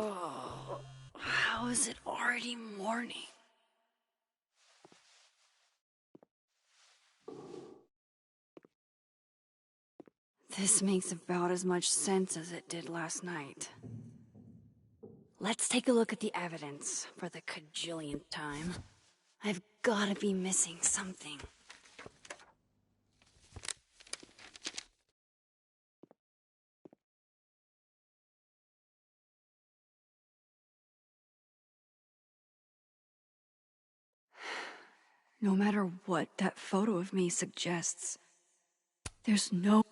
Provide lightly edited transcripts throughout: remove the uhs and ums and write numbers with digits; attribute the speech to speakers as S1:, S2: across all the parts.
S1: Oh, how is it already morning? This makes about as much sense as it did last night. Let's take a look at the evidence for the cajillionth time. I've gotta be missing something. No matter what that photo of me suggests, there's no...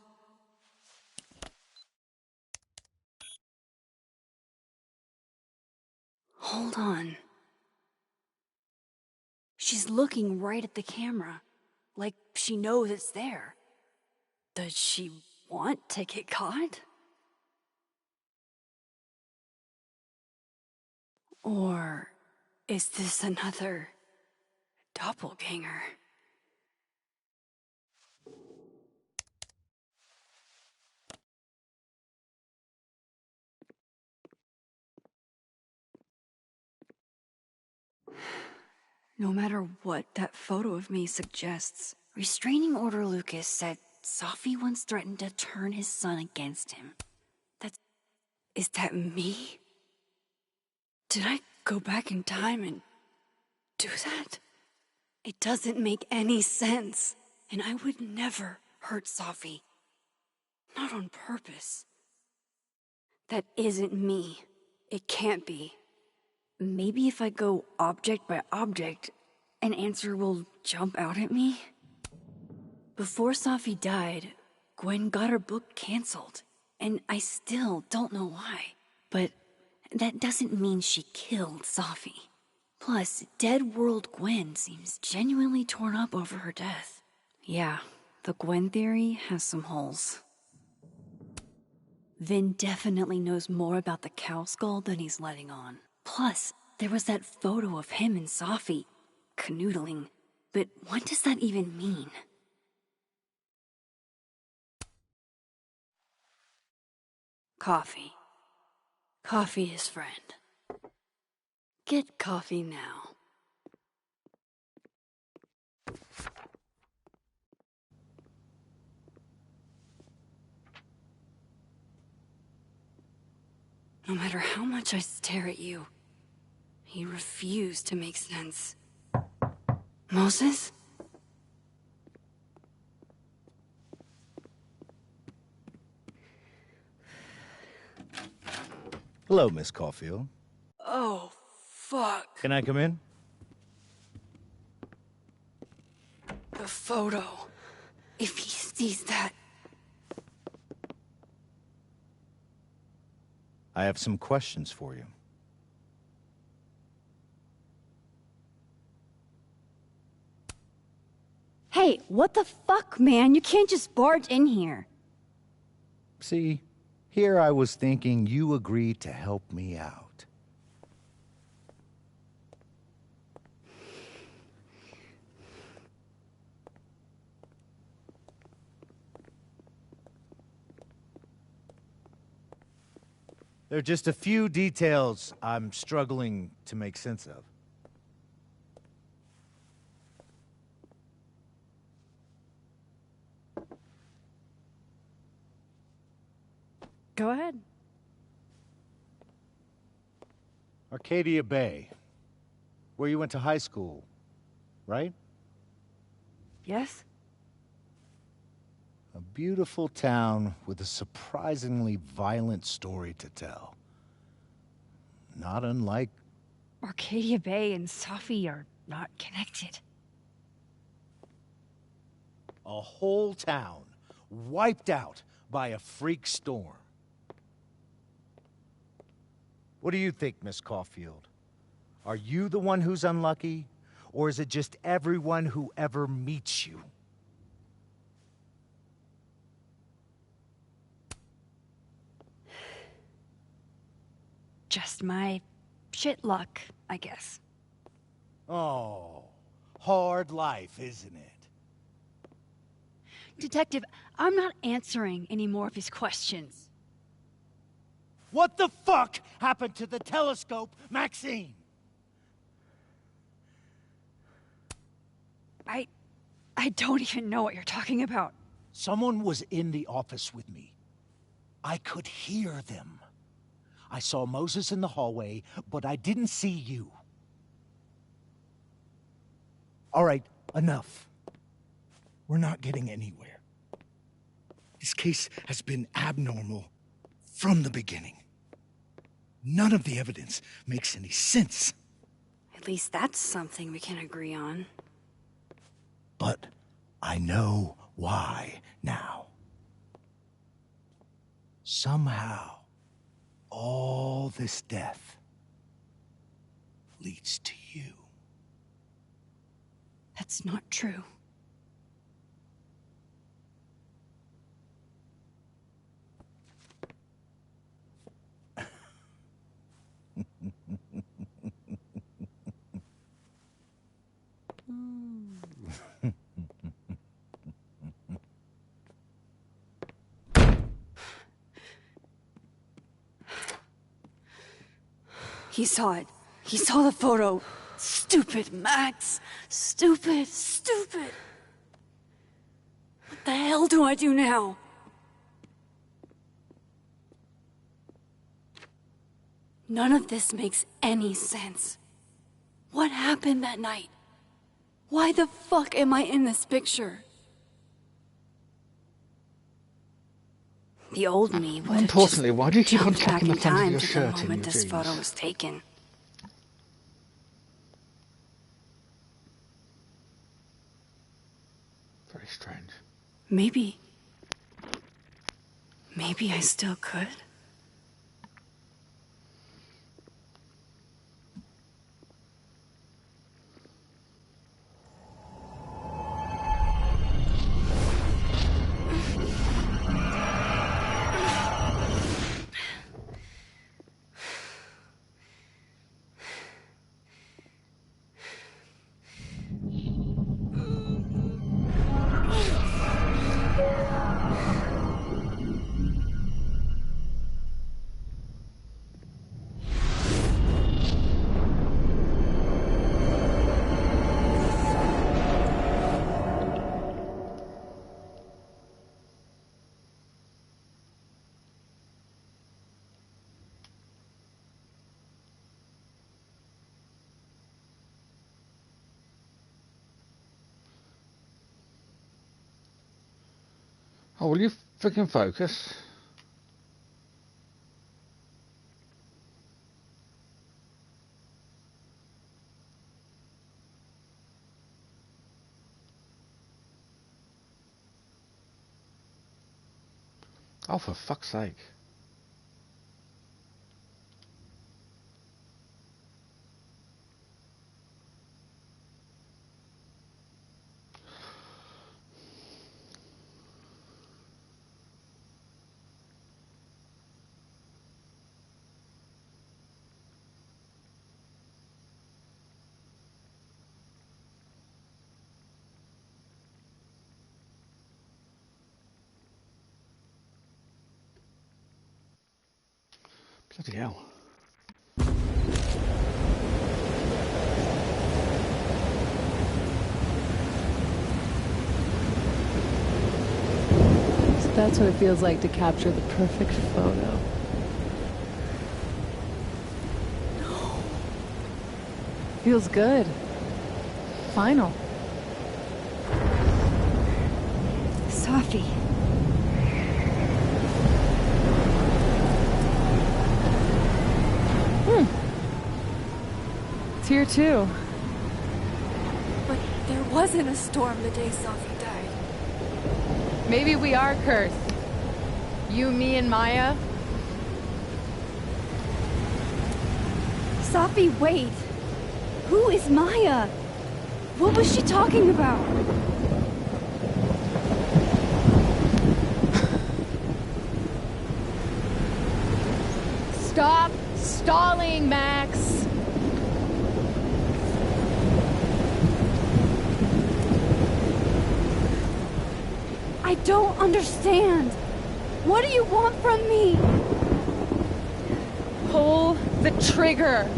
S1: Hold on. She's looking right at the camera, like she knows it's there. Does she want to get caught? Or is this another doppelganger? No matter what that photo of me suggests, Restraining Order Lucas said Safi once threatened to turn his son against him. Is that me? Did I go back in time and do that? It doesn't make any sense, and I would never hurt Safi. Not on purpose. That isn't me. It can't be. Maybe if I go object by object, an answer will jump out at me? Before Safi died, Gwen got her book canceled, and I still don't know why. But that doesn't mean she killed Safi. Plus, Dead World Gwen seems genuinely torn up over her death. Yeah, the Gwen theory has some holes. Vin definitely knows more about the cow skull than he's letting on. Plus, there was that photo of him and Safi canoodling. But what does that even mean? Coffee. Coffee his friend. Get coffee now. No matter how much I stare at you, you refuse to make sense. Moses?
S2: Hello, Miss Caulfield.
S1: Oh, fuck.
S2: Can I come in?
S1: The photo. If he sees that...
S2: I have some questions for you.
S1: Hey, what the fuck, man? You can't just barge in here.
S2: See, here I was thinking you agreed to help me out. There are just a few details I'm struggling to make sense of.
S1: Go ahead.
S2: Arcadia Bay, where you went to high school, right?
S1: Yes?
S2: A beautiful town with a surprisingly violent story to tell. Not unlike...
S1: Arcadia Bay and Safi are not connected.
S2: A whole town wiped out by a freak storm. What do you think, Miss Caulfield? Are you the one who's unlucky, or is it just everyone who ever meets you?
S1: Just my shit luck, I guess.
S2: Oh, hard life, isn't it?
S1: Detective, I'm not answering any more of his questions.
S2: What the fuck happened to the telescope, Maxine?
S1: I don't even know what you're talking about.
S2: Someone was in the office with me. I could hear them. I saw Moses in the hallway, but I didn't see you. All right, enough. We're not getting anywhere. This case has been abnormal from the beginning. None of the evidence makes any sense.
S1: At least that's something we can agree on.
S2: But I know why now. Somehow, all this death leads to you.
S1: That's not true. He saw it. He saw the photo. Stupid, Max. Stupid, stupid. What the hell do I do now? None of this makes any sense. What happened that night? Why the fuck am I in this picture? The old me would have
S3: Importantly, why do you keep on
S1: jumped back
S3: tucking the
S1: in
S3: front of
S1: time
S3: your
S1: to the
S3: shirt in your
S1: moment this
S3: jeans?
S1: photo was taken.
S3: Very strange.
S1: Maybe I still could.
S3: Oh, will you freaking focus? Oh, for fuck's sake. Bloody hell.
S4: So that's what it feels like to capture the perfect photo. No. Feels good. Final.
S1: Safi.
S4: It's here too.
S1: But there wasn't a storm the day Safi died.
S4: Maybe we are cursed. You, me, and Maya.
S1: Safi, wait. Who is Maya? What was she talking about?
S4: Stop stalling, Max.
S1: I don't understand. What do you want from me?
S4: Pull the trigger.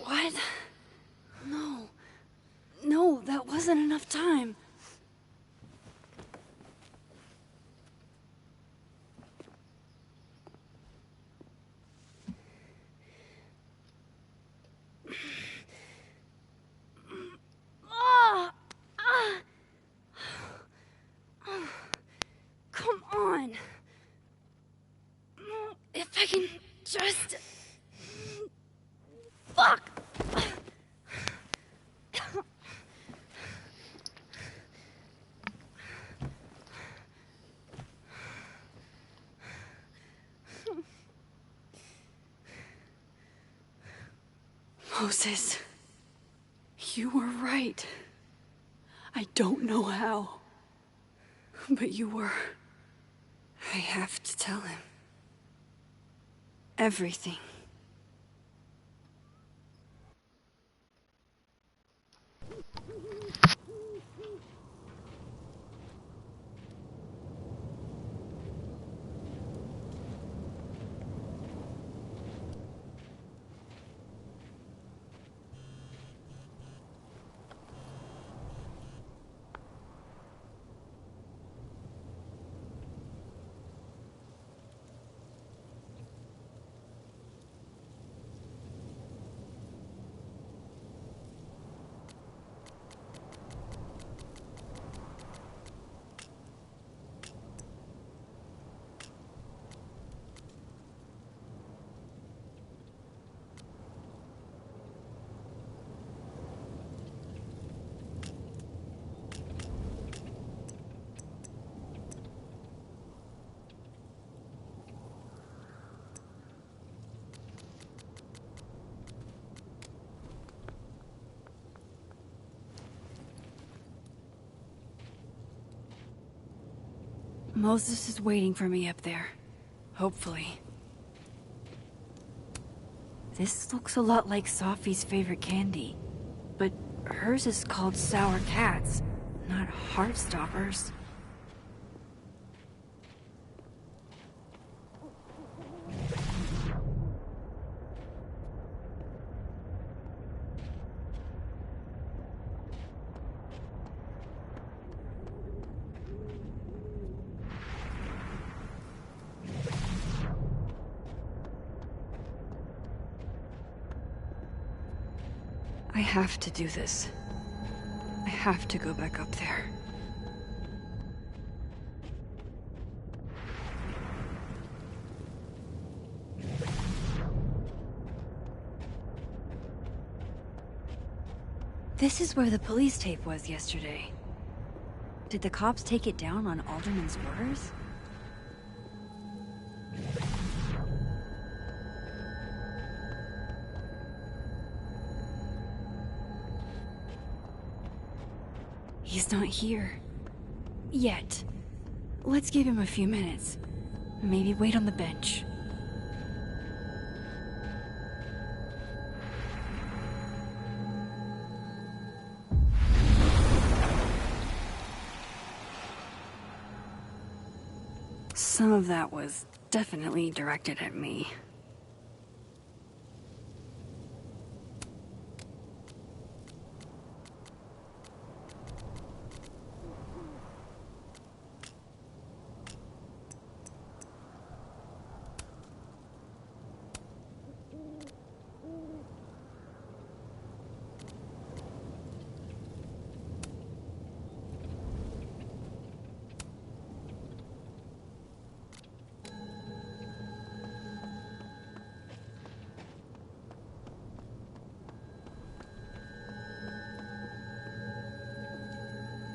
S1: What? No. No, that wasn't enough time. Come on. If I can just... Fuck! Moses, you were right. I don't know how, but you were. I have to tell him. Everything. Moses is waiting for me up there. Hopefully. This looks a lot like Sophie's favorite candy. But hers is called Sour Cats, not Heartstoppers. I have to do this. I have to go back up there. This is where the police tape was yesterday. Did the cops take it down on Alderman's orders? He's not here. Yet. Let's give him a few minutes. Maybe wait on the bench. Some of that was definitely directed at me.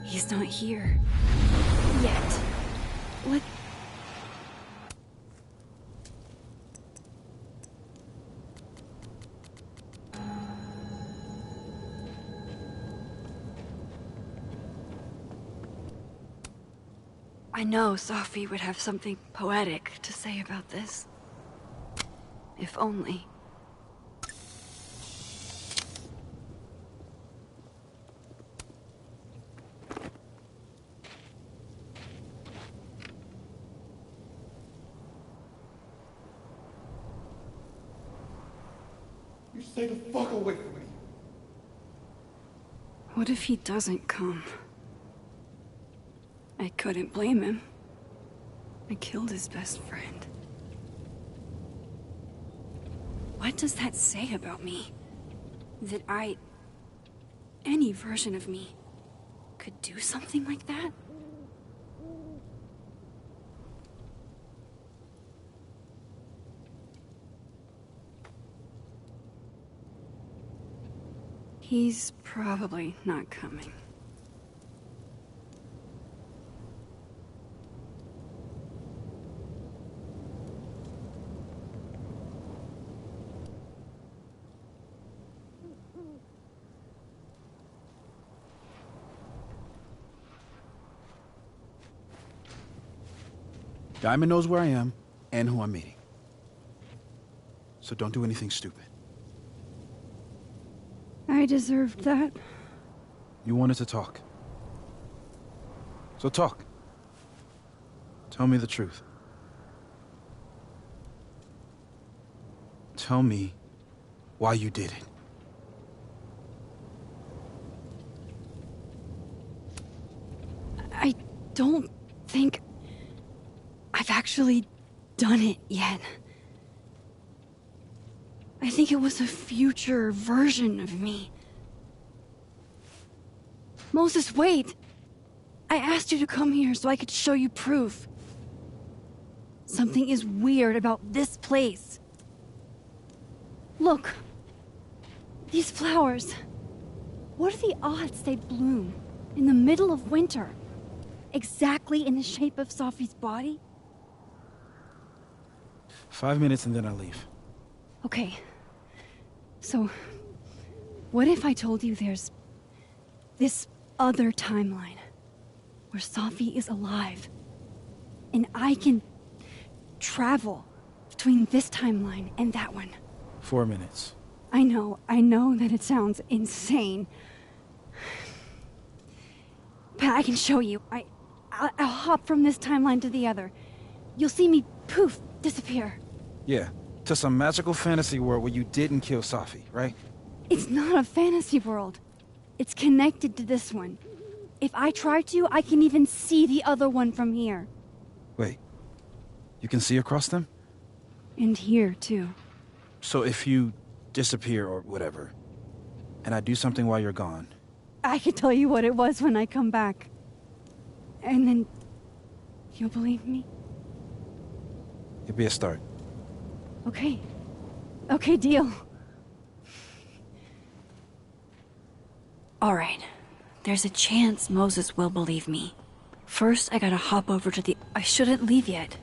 S1: He's not here. Yet. What? I know Sophie would have something poetic to say about this. If only.
S2: You stay the fuck away from me.
S1: What if he doesn't come? I couldn't blame him. I killed his best friend. What does that say about me? That any version of me, could do something like that? He's probably not coming.
S5: Diamond knows where I am and who I'm meeting. So don't do anything stupid.
S1: I deserved that.
S5: You wanted to talk. So talk. Tell me the truth. Tell me why you did it.
S1: I don't think I've actually done it yet. I think it was a future version of me. Moses, wait! I asked you to come here so I could show you proof. Something is weird about this place. Look. These flowers. What are the odds they bloom in the middle of winter? Exactly in the shape of Sophie's body?
S5: 5 minutes and then I'll leave.
S1: Okay. So, what if I told you there's this other timeline where Sophie is alive and I can travel between this timeline and that one?
S5: 4 minutes.
S1: I know that it sounds insane. But I can show you. I'll hop from this timeline to the other. You'll see me, poof, disappear.
S5: Yeah, to some magical fantasy world where you didn't kill Sophie, right?
S1: It's not a fantasy world. It's connected to this one. If I try to, I can even see the other one from here.
S5: Wait, you can see across them?
S1: And here, too.
S5: So if you disappear or whatever, and I do something while you're gone...
S1: I can tell you what it was when I come back. And then... you'll believe me?
S5: it'd be a start.
S1: Okay. Okay, deal. Alright. There's a chance Moses will believe me. First, I gotta hop over to the... I shouldn't leave yet.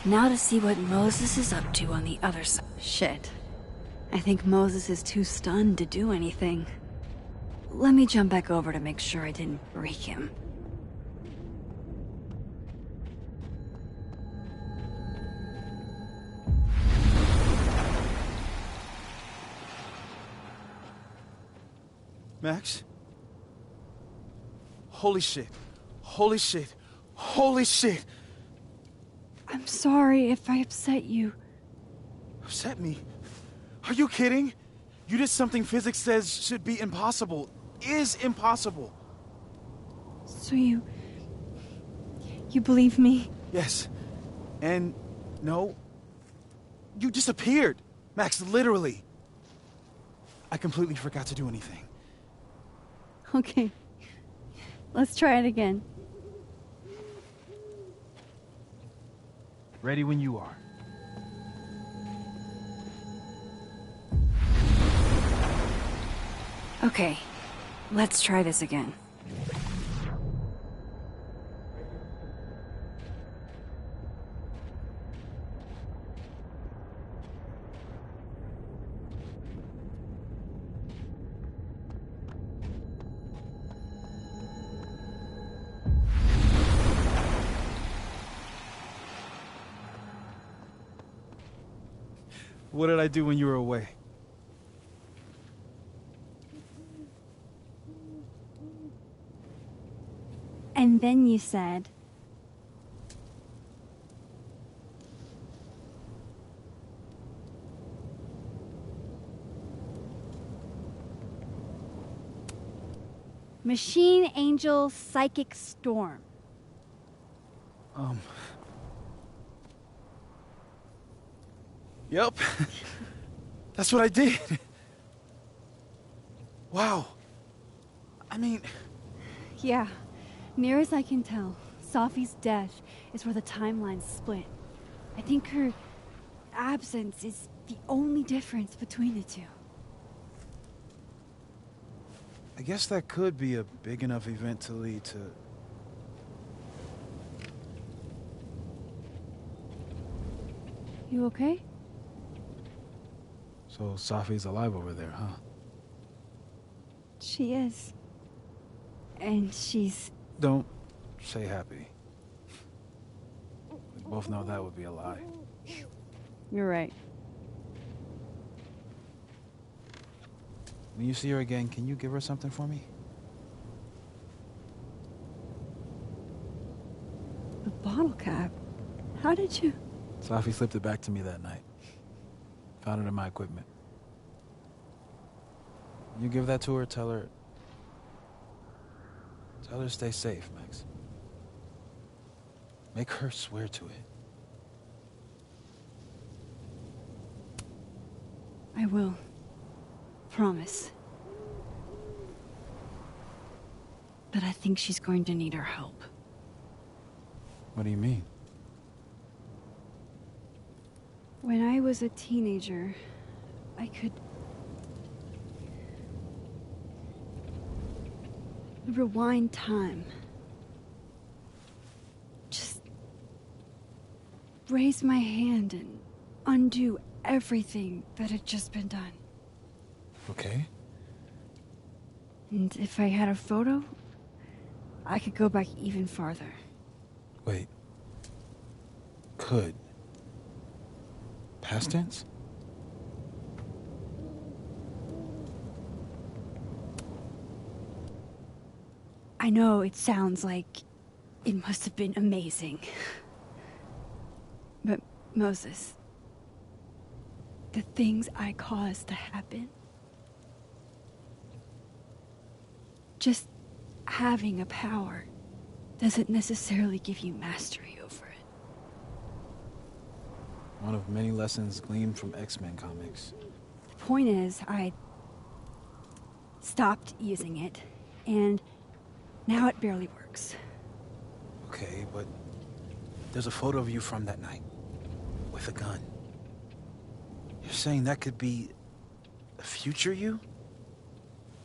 S1: Now to see what Moses is up to on the other side. Shit. I think Moses is too stunned to do anything. Let me jump back over to make sure I didn't break him.
S5: Max? Holy shit. Holy shit. Holy shit!
S1: I'm sorry if I upset you.
S5: Upset me? Are you kidding? You did something physics says should be impossible. Is impossible.
S1: So you believe me?
S5: Yes. And no. You disappeared. Max, literally. I completely forgot to do anything.
S1: Okay. Let's try it again.
S5: Ready when you are.
S1: Okay. Let's try this again.
S5: What did I do when you were away?
S1: And then you said... Machine Angel Psychic Storm.
S5: Yep. That's what I did. Wow. I mean...
S1: Yeah, near as I can tell, Safi's death is where the timelines split. I think her absence is the only difference between the two.
S5: I guess that could be a big enough event to lead to...
S1: You okay?
S5: So Safi's alive over there, huh?
S1: She is. And she's...
S5: Don't say happy. We both know that would be a lie.
S1: You're right.
S5: When you see her again, can you give her something for me?
S1: A bottle cap? How did you...
S5: Safi slipped it back to me that night. Found it in my equipment. You give that to her, tell her to stay safe, Max. Make her swear to it.
S1: I will. Promise. But I think she's going to need our help.
S5: What do you mean?
S1: When I was a teenager, I could... rewind time. Just... raise my hand and undo everything that had just been done.
S5: Okay.
S1: And if I had a photo, I could go back even farther.
S5: Wait. Could. Past tense?
S1: I know it sounds like it must have been amazing. But Moses, the things I caused to happen, just having a power doesn't necessarily give you mastery over it.
S5: One of many lessons gleaned from X-Men comics.
S1: The point is, I stopped using it, and now it barely works.
S5: Okay, but there's a photo of you from that night, with a gun. You're saying that could be a future you?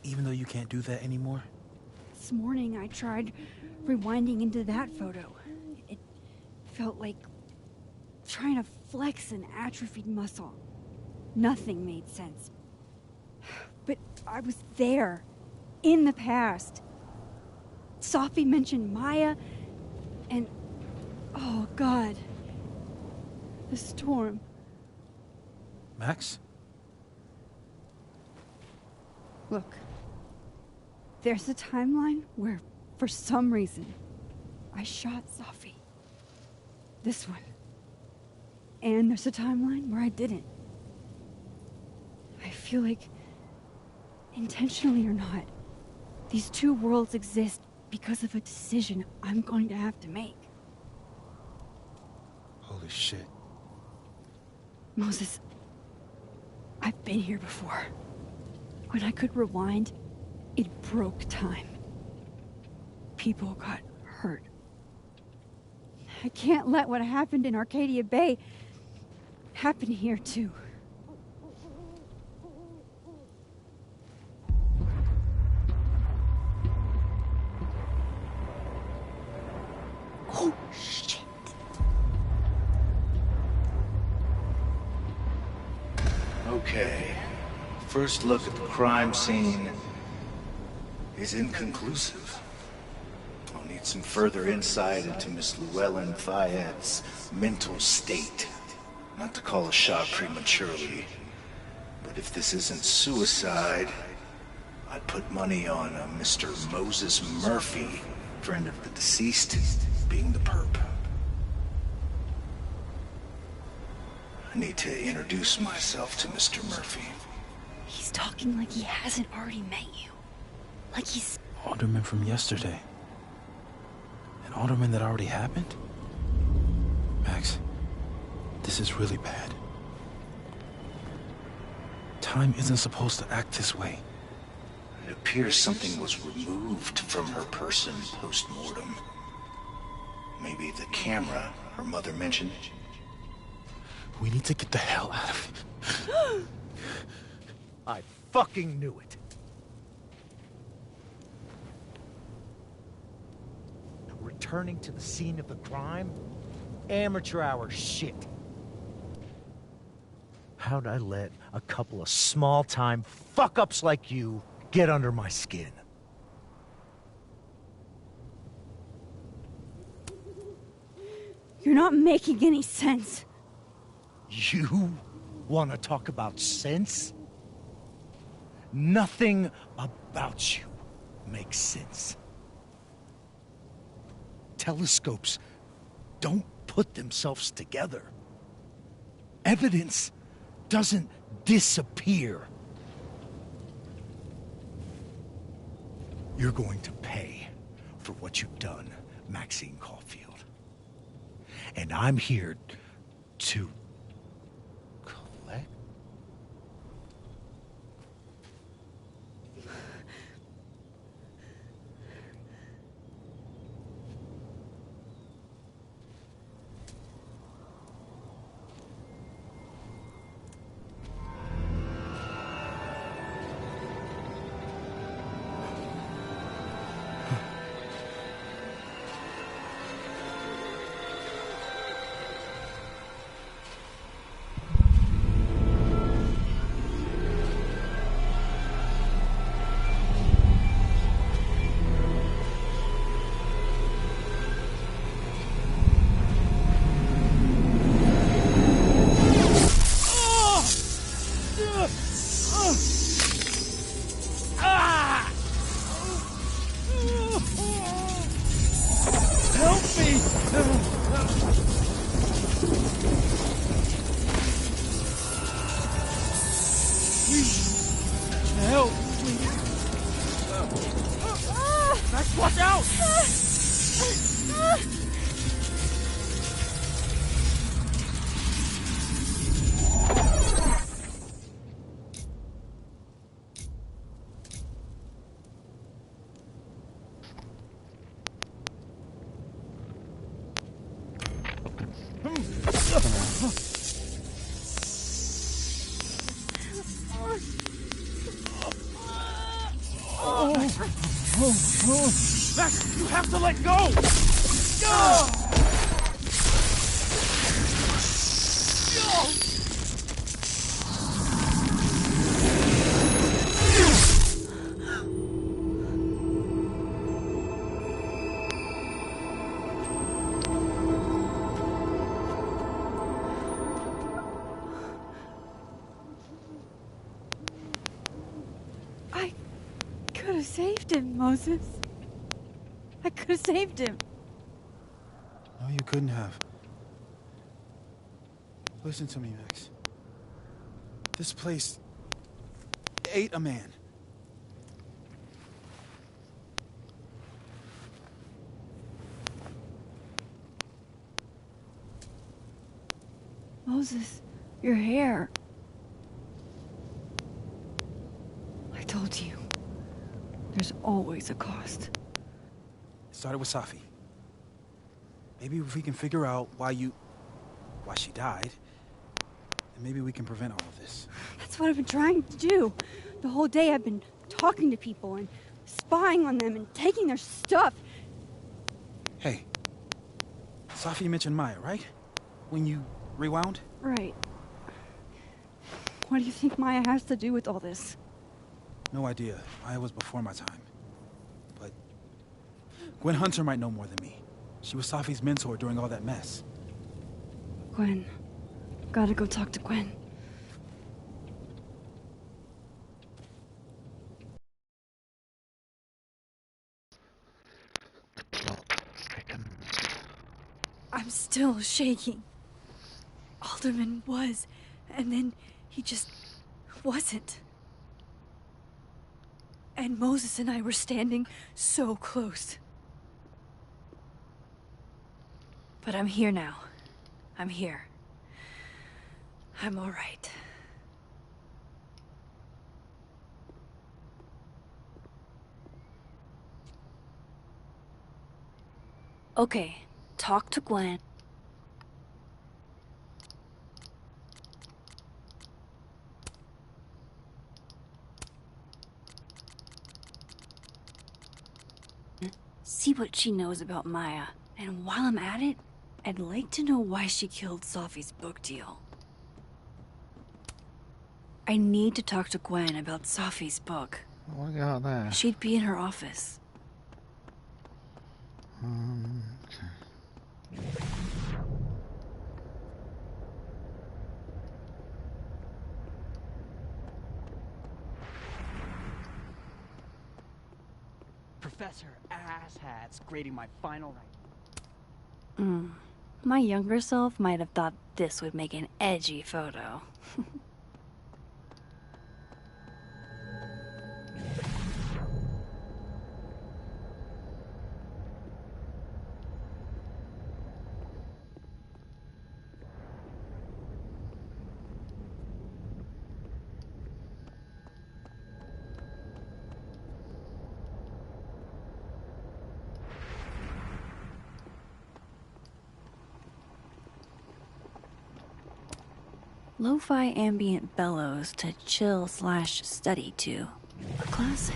S5: Even though you can't do that anymore?
S1: This morning I tried rewinding into that photo. It felt like trying to flex an atrophied muscle. Nothing made sense. But I was there, in the past. Safi mentioned Maya, and... oh, God. The storm.
S5: Max?
S1: Look. There's a timeline where, for some reason, I shot Safi. This one. And there's a timeline where I didn't. I feel like, intentionally or not, these two worlds exist because of a decision I'm going to have to make.
S5: Holy shit.
S1: Moses, I've been here before. When I could rewind, it broke time. People got hurt. I can't let what happened in Arcadia Bay happen here too. Oh, shit.
S2: Okay. First look at the crime scene is inconclusive. I'll need some further insight into Miss Llewellyn Fayette's mental state. Not to call a shot prematurely, but if this isn't suicide, I'd put money on a Mr. Moses Murphy, friend of the deceased, being the perp. I need to introduce myself to Mr. Murphy.
S1: He's talking like he hasn't already met you. Like he's...
S5: Alderman from yesterday. An alderman that already happened? Max, this is really bad. Time isn't supposed to act this way.
S2: It appears something was removed from her person post-mortem. Maybe the camera her mother mentioned.
S5: We need to get the hell out of here.
S2: I fucking knew it. Returning to the scene of the crime? Amateur hour shit. How'd I let a couple of small-time fuck-ups like you get under my skin?
S1: You're not making any sense.
S2: You want to talk about sense? Nothing about you makes sense. Telescopes don't put themselves together. Evidence doesn't disappear. You're going to pay for what you've done, Maxine Caulfield. And I'm here to collect.
S5: Max, you have to let go!
S1: I could have saved him, Moses. I could have saved him.
S5: No, you couldn't have. Listen to me, Max. This place ate a man.
S1: Moses, your hair. I told you. There's always a cost.
S5: It started with Safi. Maybe if we can figure out why she died, then maybe we can prevent all of this.
S1: That's what I've been trying to do. The whole day I've been talking to people and spying on them and taking their stuff.
S5: Hey, Safi mentioned Maya, right? When you rewound?
S1: Right. What do you think Maya has to do with all this?
S5: No idea. Maya was before my time. But Gwen Hunter might know more than me. She was Safi's mentor during all that mess.
S1: Gwen. Gotta go talk to Gwen.
S3: The plot thickens.
S1: I'm still shaking. Alderman was, and then he just wasn't. And Moses and I were standing so close. But I'm here now. I'm here. I'm all right. Okay, talk to Gwen. See what she knows about Maya. And while I'm at it, I'd like to know why she killed Sophie's book deal. I need to talk to Gwen about Sophie's book.
S3: What do we got there?
S1: She'd be in her office.
S3: Okay.
S6: Professor Asshat's grading my final writing.
S1: My younger self might have thought this would make an edgy photo. Lo-fi ambient bellows to chill/study to. A classic.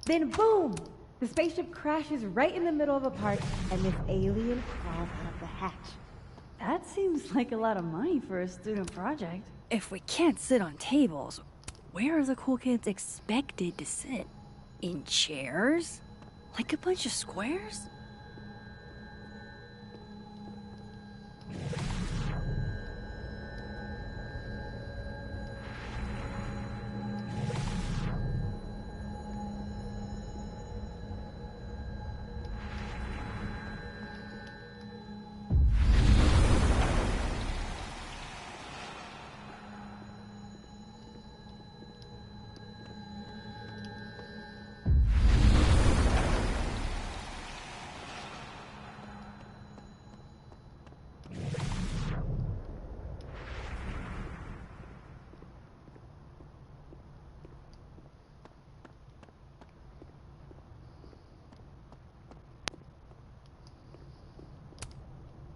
S7: Then boom! The spaceship crashes right in the middle of a park, and this alien crawls out of the hatch.
S1: That seems like a lot of money for a student project. If we can't sit on tables, where are the cool kids expected to sit? In chairs? Like a bunch of squares?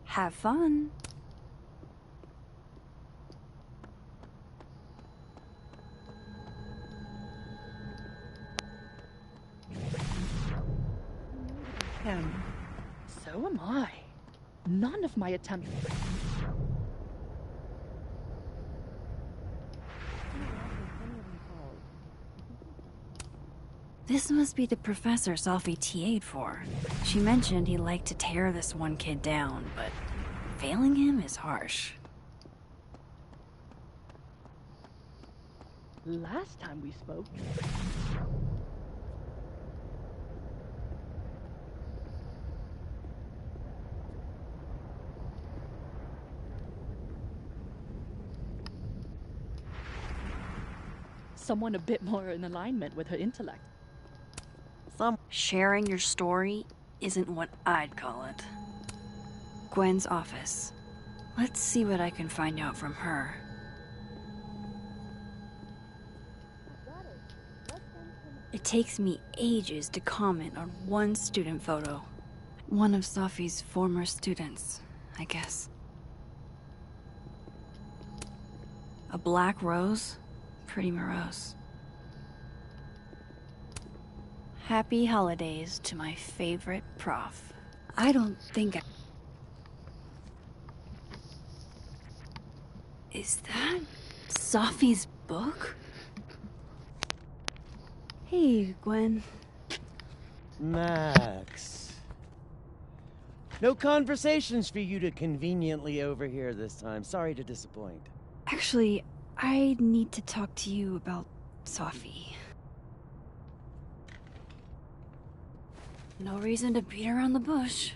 S1: Have fun.
S8: So am I. None of my attempts.
S1: This must be the professor Sophie TA'd for. She mentioned he liked to tear this one kid down, but failing him is harsh.
S8: Last time we spoke, someone a bit more in alignment with her intellect.
S1: Sharing your story isn't what I'd call it. Gwen's office. Let's see what I can find out from her. It takes me ages to comment on one student photo. One of Sophie's former students, I guess. A black rose? Pretty morose. Happy holidays to my favorite prof. I don't think Is that Sophie's book? Hey, Gwen.
S9: Max. No conversations for you to conveniently overhear this time. Sorry to disappoint.
S1: Actually, I need to talk to you about Safi. No reason to beat around the bush.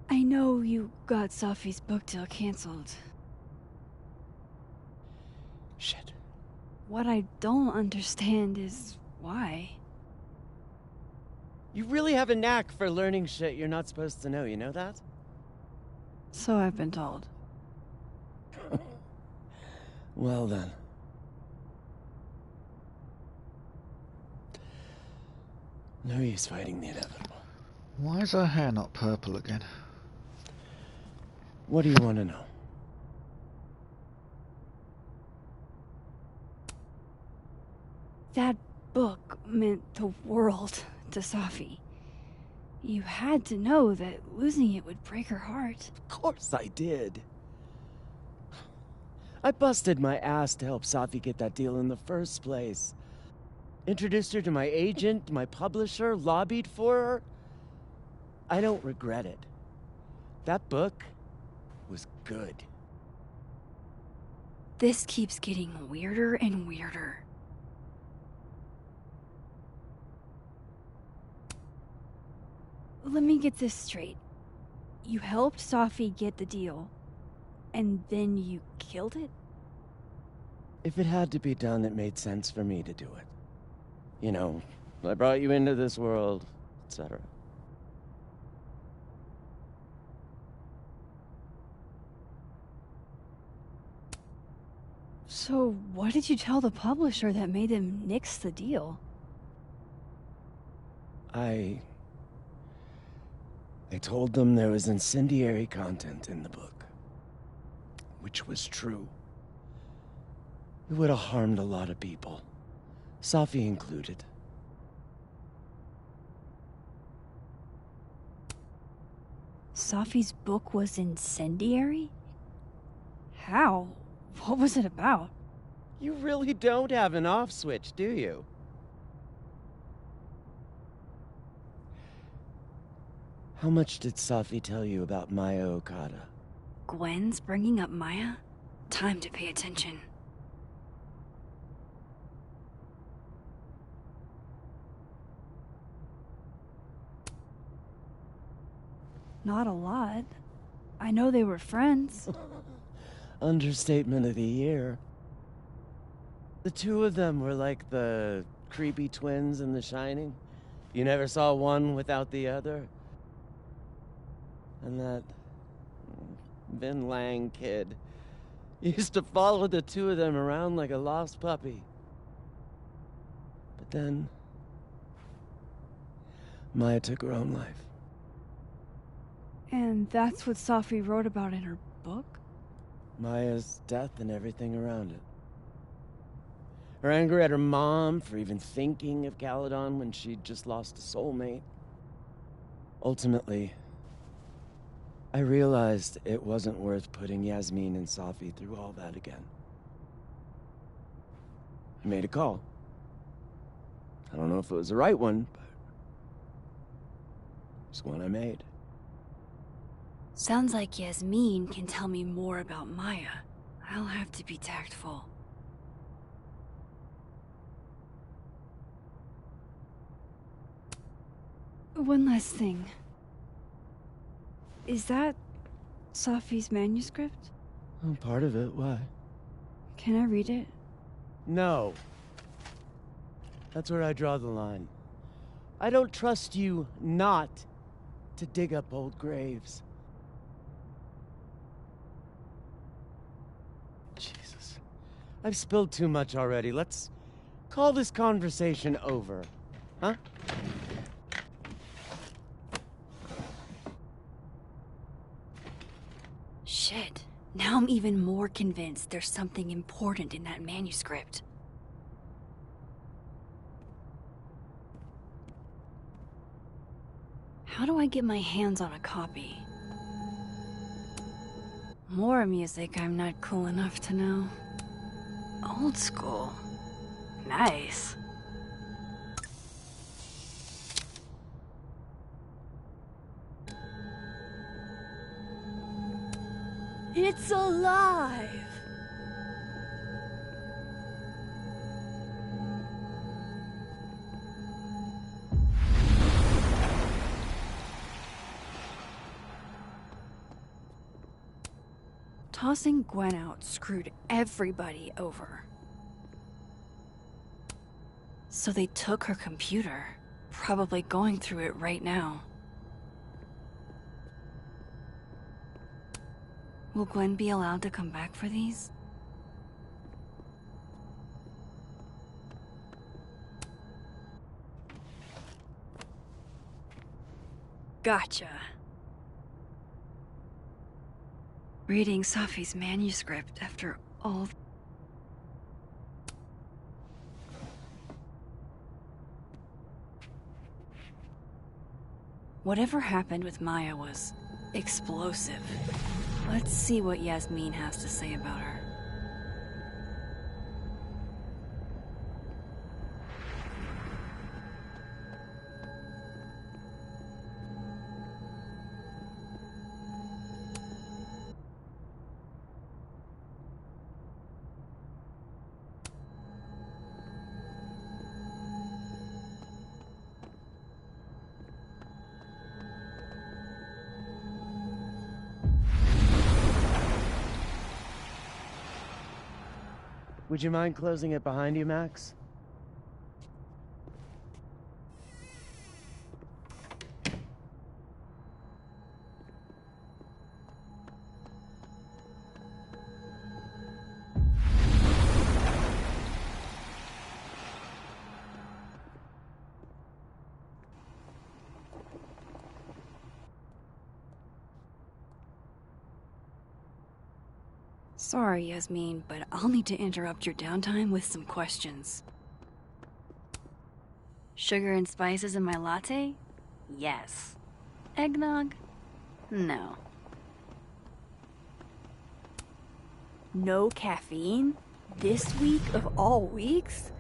S1: I know you got Safi's book deal canceled.
S9: Shit.
S1: What I don't understand is why.
S9: You really have a knack for learning shit you're not supposed to know, you know that?
S1: So I've been told.
S9: Well then. No use fighting the inevitable.
S3: Why is her hair not purple again?
S9: What do you want to know?
S1: That book meant the world to Safi. You had to know that losing it would break her heart.
S9: Of course I did. I busted my ass to help Safi get that deal in the first place. Introduced her to my agent, my publisher, lobbied for her. I don't regret it. That book was good.
S1: This keeps getting weirder and weirder. Let me get this straight. You helped Safi get the deal, and then you killed it?
S9: If it had to be done, it made sense for me to do it. You know, I brought you into this world, etc.
S1: So, what did you tell the publisher that made them nix the deal?
S9: I told them there was incendiary content in the book. Which was true. It would have harmed a lot of people. Safi included.
S1: Safi's book was incendiary? How? What was it about?
S9: You really don't have an off switch, do you? How much did Safi tell you about Maya Okada?
S1: Gwen's bringing up Maya? Time to pay attention. Not a lot. I know they were friends.
S9: Understatement of the year. The two of them were like the creepy twins in The Shining. You never saw one without the other. And that Vin Lang kid used to follow the two of them around like a lost puppy. But then Maya took her own life.
S1: And that's what Safi wrote about in her book?
S9: Maya's death and everything around it. Her anger at her mom for even thinking of Caledon when she'd just lost a soulmate. Ultimately, I realized it wasn't worth putting Yasmin and Safi through all that again. I made a call. I don't know if it was the right one, but it's one I made.
S1: Sounds like Yasmin can tell me more about Maya. I'll have to be tactful. One last thing. Is that Safi's manuscript?
S9: Oh, part of it, why?
S1: Can I read it?
S9: No. That's where I draw the line. I don't trust you not to dig up old graves. Jesus. I've spilled too much already. Let's call this conversation over. Huh?
S1: Shit. Now I'm even more convinced there's something important in that manuscript. How do I get my hands on a copy? More music I'm not cool enough to know. Old school. Nice. It's alive! Tossing Gwen out screwed everybody over. So they took her computer, probably going through it right now. Will Gwen be allowed to come back for these? Gotcha. Reading Safi's manuscript after all... Whatever happened with Maya was explosive. Let's see what Yasmin has to say about her.
S9: Would you mind closing it behind you, Max?
S1: Sorry, Yasmin, but I'll need to interrupt your downtime with some questions. Sugar and spices in my latte? Yes. Eggnog? No. No caffeine? This week of all weeks?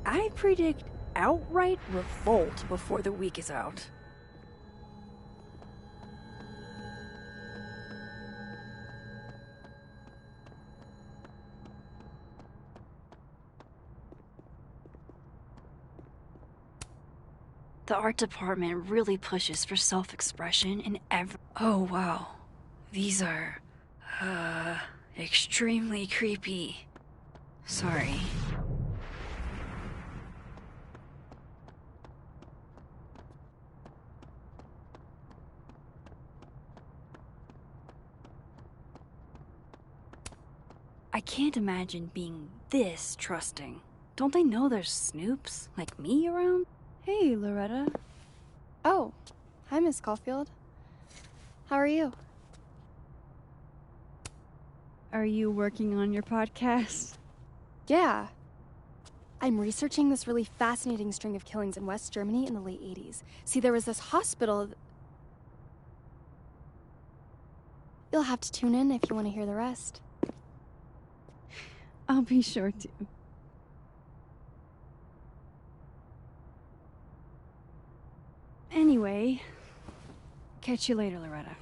S1: I predict outright revolt before the week is out. The art department really pushes for self-expression in every... Oh, wow. These are... extremely creepy. Sorry. I can't imagine being this trusting. Don't they know there's snoops like me around?
S10: Hey, Loretta. Oh, hi, Miss Caulfield. How are you?
S1: Are you working on your podcast?
S10: Yeah. I'm researching this really fascinating string of killings in West Germany in the late 80s. See, there was this hospital... You'll have to tune in if you want to hear the rest.
S1: I'll be sure to. Anyway, catch you later, Loretta.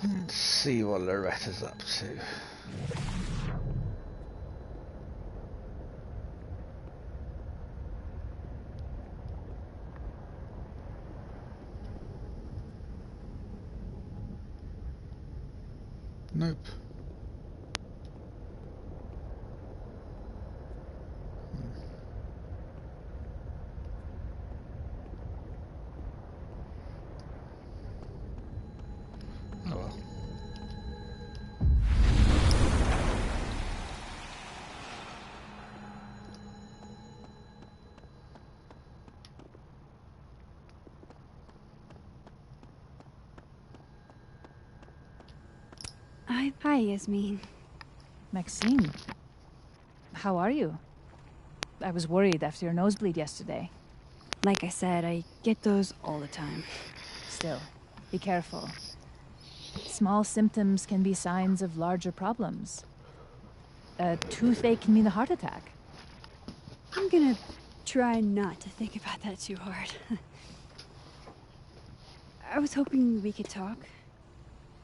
S3: Let's see what Loretta's up to. Nope. Oh well.
S1: Hi, Yasmin.
S11: Maxine, how are you? I was worried after your nosebleed yesterday.
S1: Like I said, I get those all the time.
S11: Still, be careful. Small symptoms can be signs of larger problems. A toothache can mean a heart attack.
S1: I'm gonna try not to think about that too hard. I was hoping we could talk.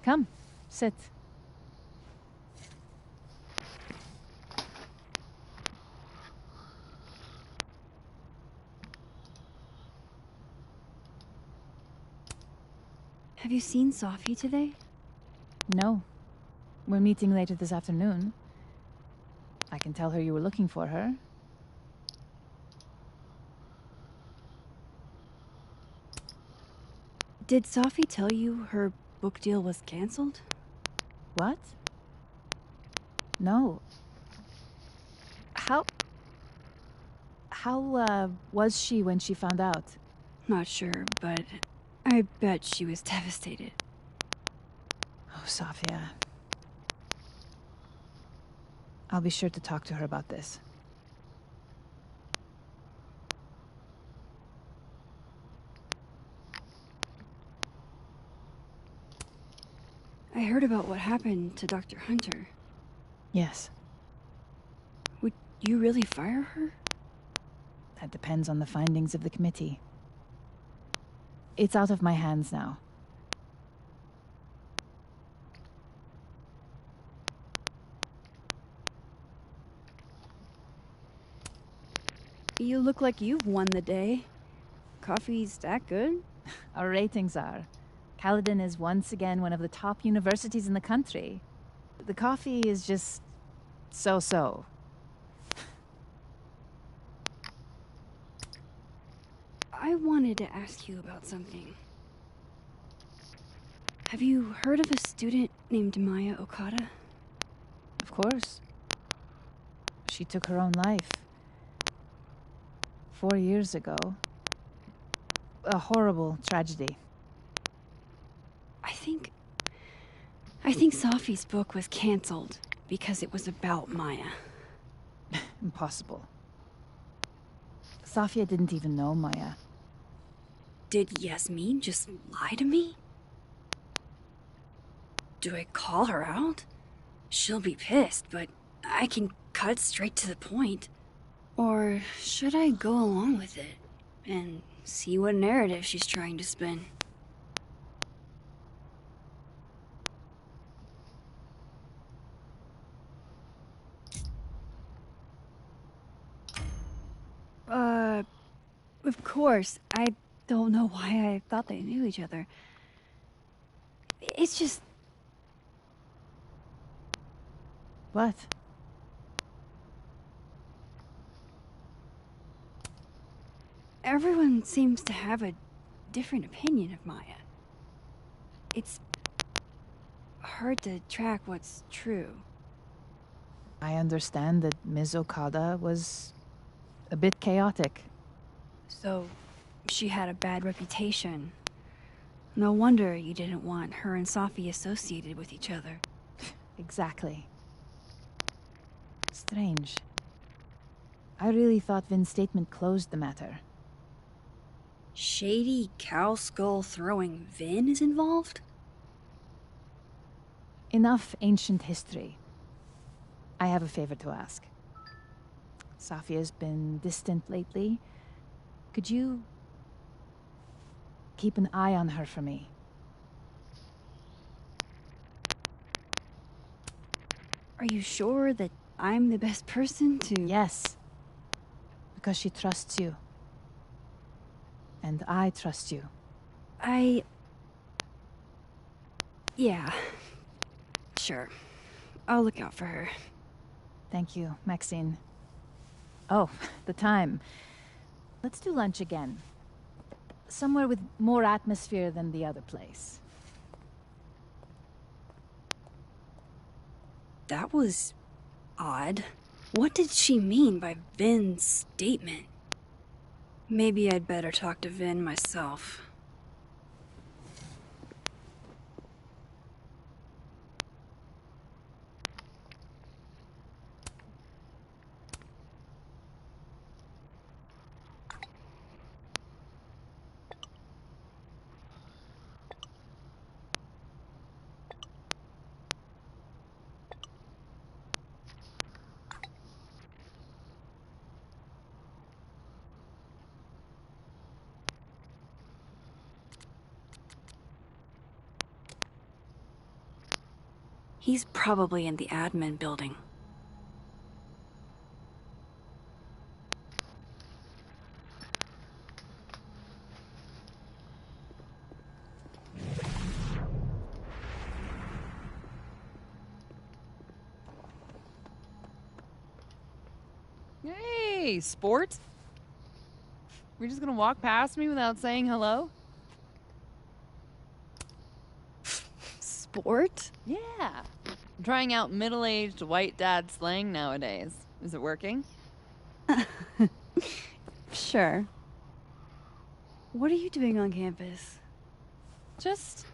S11: Come, sit.
S1: Have you seen Safi today?
S11: No. We're meeting later this afternoon. I can tell her you were looking for her.
S1: Did Safi tell you her book deal was canceled?
S11: What? No. How was she when she found out?
S1: Not sure, but I bet she was devastated.
S11: Oh, Safia. I'll be sure to talk to her about this.
S1: I heard about what happened to Dr. Hunter.
S11: Yes.
S1: Would you really fire her?
S11: That depends on the findings of the committee. It's out of my hands now.
S1: You look like you've won the day. Coffee's that good?
S11: Our ratings are. Caledon is once again one of the top universities in the country. The coffee is just so-so.
S1: I wanted to ask you about something. Have you heard of a student named Maya Okada?
S11: Of course. She took her own life. 4 years ago. A horrible tragedy.
S1: I think Safi's book was canceled because it was about Maya.
S11: Impossible. Safia didn't even know Maya.
S1: Did Yasmin just lie to me? Do I call her out? She'll be pissed, but I can cut straight to the point. Or should I go along with it and see what narrative she's trying to spin? Of course. I don't know why I thought they knew each other. It's just...
S11: What?
S1: Everyone seems to have a different opinion of Maya. It's hard to track what's true.
S11: I understand that Ms. Okada was a bit chaotic.
S1: So, she had a bad reputation. No wonder you didn't want her and Safi associated with each other.
S11: Exactly. Strange. I really thought Vin's statement closed the matter.
S1: Shady cow skull throwing Vin is involved?
S11: Enough ancient history. I have a favor to ask. Safia's been distant lately. Could you keep an eye on her for me?
S1: Are you sure that I'm the best person to...
S11: Yes. Because she trusts you. And I trust you.
S1: Yeah. Sure. I'll look out for her.
S11: Thank you, Maxine. Oh, the time. Let's do lunch again. Somewhere with more atmosphere than the other place.
S1: That was... odd. What did she mean by Vin's statement? Maybe I'd better talk to Vin myself. He's probably in the admin building.
S4: Hey, sport? We're just gonna walk past me without saying hello?
S1: Sport?
S4: Yeah. I'm trying out middle-aged white dad slang nowadays. Is it working?
S1: Sure. What are you doing on campus?
S4: Just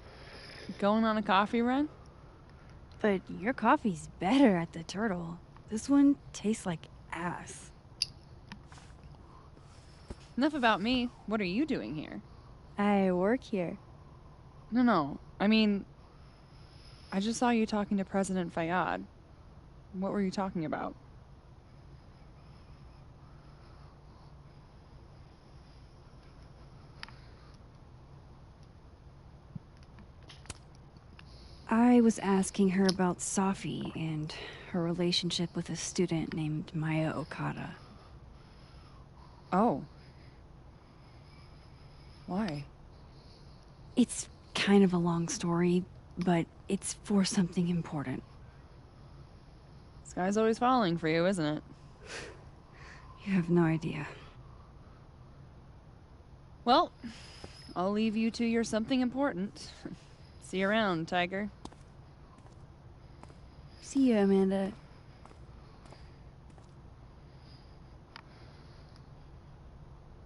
S4: going on a coffee run?
S1: But your coffee's better at the Turtle. This one tastes like ass.
S4: Enough about me. What are you doing here?
S1: I work here.
S4: No. I mean, I just saw you talking to President Fayyad. What were you talking about?
S1: I was asking her about Safi and her relationship with a student named Maya Okada.
S4: Oh. Why?
S1: It's kind of a long story, but it's for something important.
S4: Sky's always falling for you, isn't it?
S1: You have no idea.
S4: Well, I'll leave you to your something important. See you around, Tiger.
S1: See you, Amanda.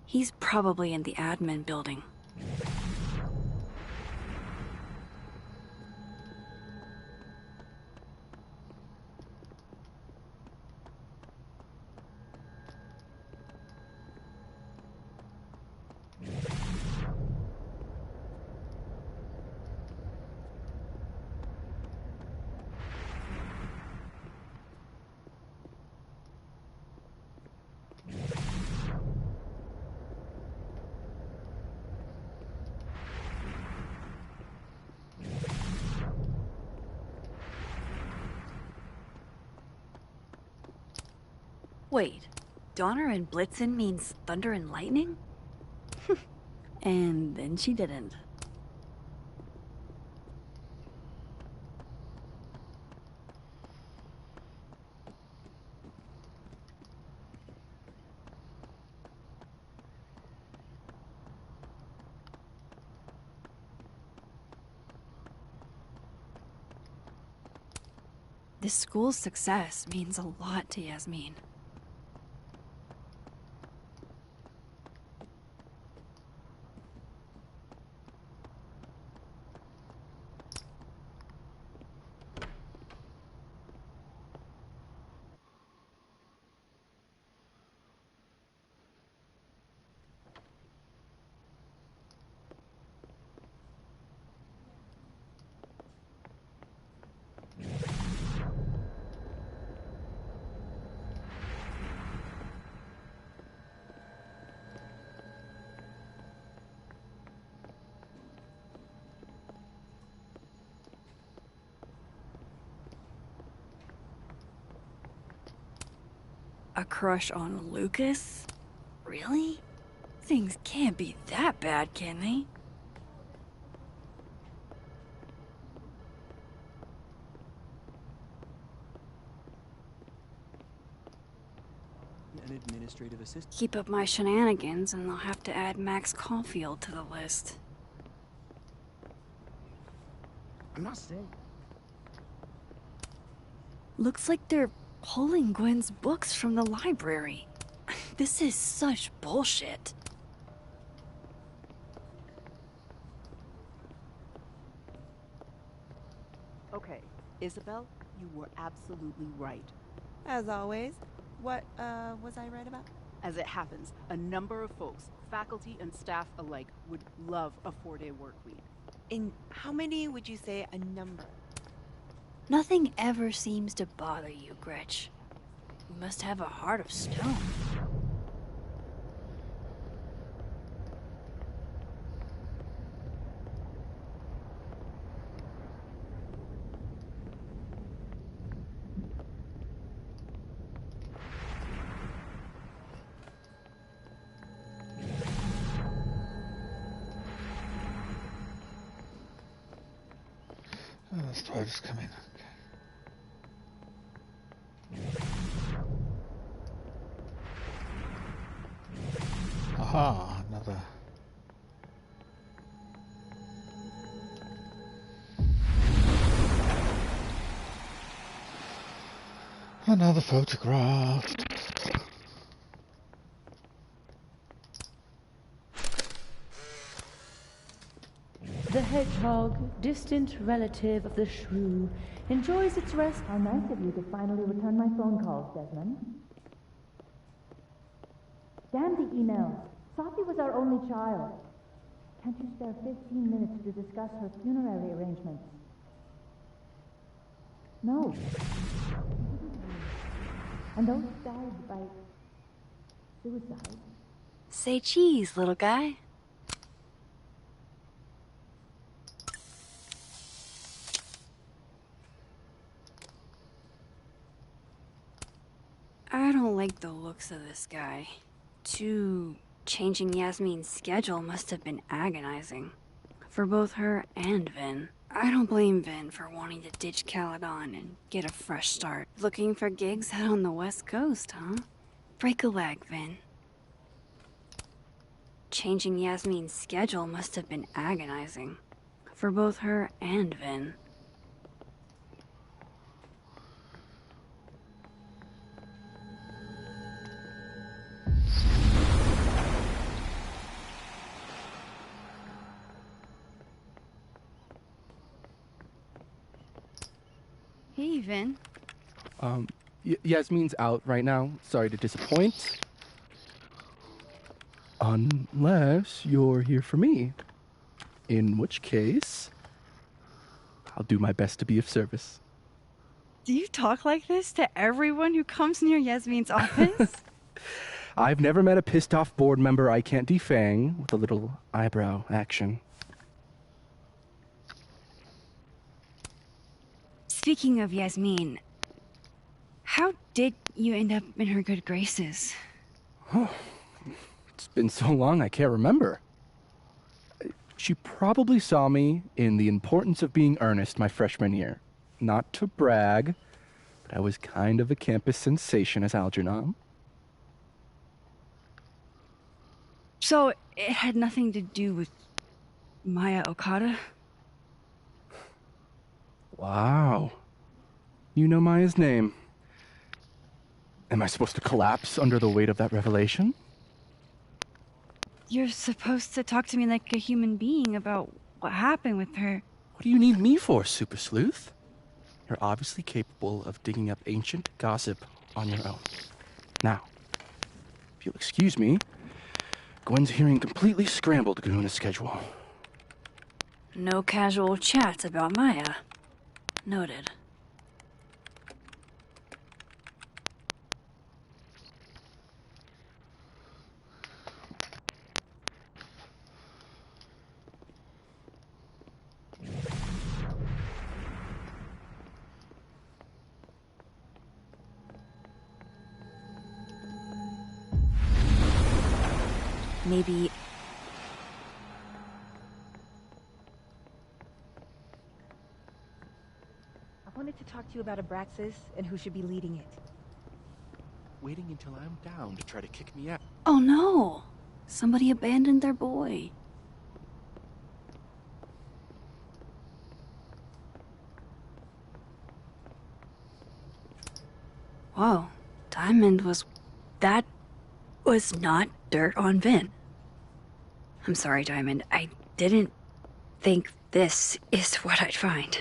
S1: He's probably in the admin building. Wait, Donner and Blitzen means thunder and lightning? And then she didn't. This school's success means a lot to Yasmin. A crush on Lucas? Really? Things can't be that bad, can they?
S6: An administrative assistant.
S1: Keep up my shenanigans and they'll have to add Max Caulfield to the list.
S6: I'm not saying.
S1: Looks like they're pulling Gwen's books from the library. This is such bullshit.
S12: Okay, Isabel, you were absolutely right.
S13: As always. What, was I right about?
S12: As it happens, a number of folks, faculty and staff alike, would love a 4-day work week.
S13: In how many would you say a number?
S1: Nothing ever seems to bother you, Gretch. You must have a heart of stone.
S3: Spiders coming. Aha, another. Another photograph.
S14: The hedgehog, distant relative of the shrew, enjoys its rest.
S11: How nice of you to finally return my phone calls, Desmond. Damn the emails. Sophie was our only child. Can't you spare 15 minutes to discuss her funerary arrangements? No. And those died by suicide.
S1: Say cheese, little guy. I don't like the looks of this guy. Changing Yasmin's schedule must have been agonizing. For both her and Vin. I don't blame Vin for wanting to ditch Caledon and get a fresh start. Looking for gigs out on the West Coast, huh? Break a leg, Vin. Changing Yasmin's schedule must have been agonizing. For both her and Vin. Hey, Vin.
S15: Yasmin's out right now. Sorry to disappoint. Unless you're here for me. In which case, I'll do my best to be of service.
S1: Do you talk like this to everyone who comes near Yasmin's office?
S15: I've never met a pissed off board member I can't defang with a little eyebrow action.
S1: Speaking of Yasmin, how did you end up in her good graces?
S15: Oh, it's been so long I can't remember. She probably saw me in The Importance of Being Earnest my freshman year. Not to brag, but I was kind of a campus sensation as Algernon.
S1: So it had nothing to do with Maya Okada?
S15: Wow. You know Maya's name. Am I supposed to collapse under the weight of that revelation?
S1: You're supposed to talk to me like a human being about what happened with her.
S15: What do you need me for, Super Sleuth? You're obviously capable of digging up ancient gossip on your own. Now, if you'll excuse me, Gwen's hearing completely scrambled Kahuna schedule.
S1: No casual chats about Maya. Noted. Maybe...
S7: I wanted to talk to you about Abraxas and who should be leading it.
S15: Waiting until I'm down to try to kick me out.
S1: Oh no! Somebody abandoned their boy. Whoa. Diamond was... That was not dirt on Vin. I'm sorry, Diamond. I didn't think this is what I'd find.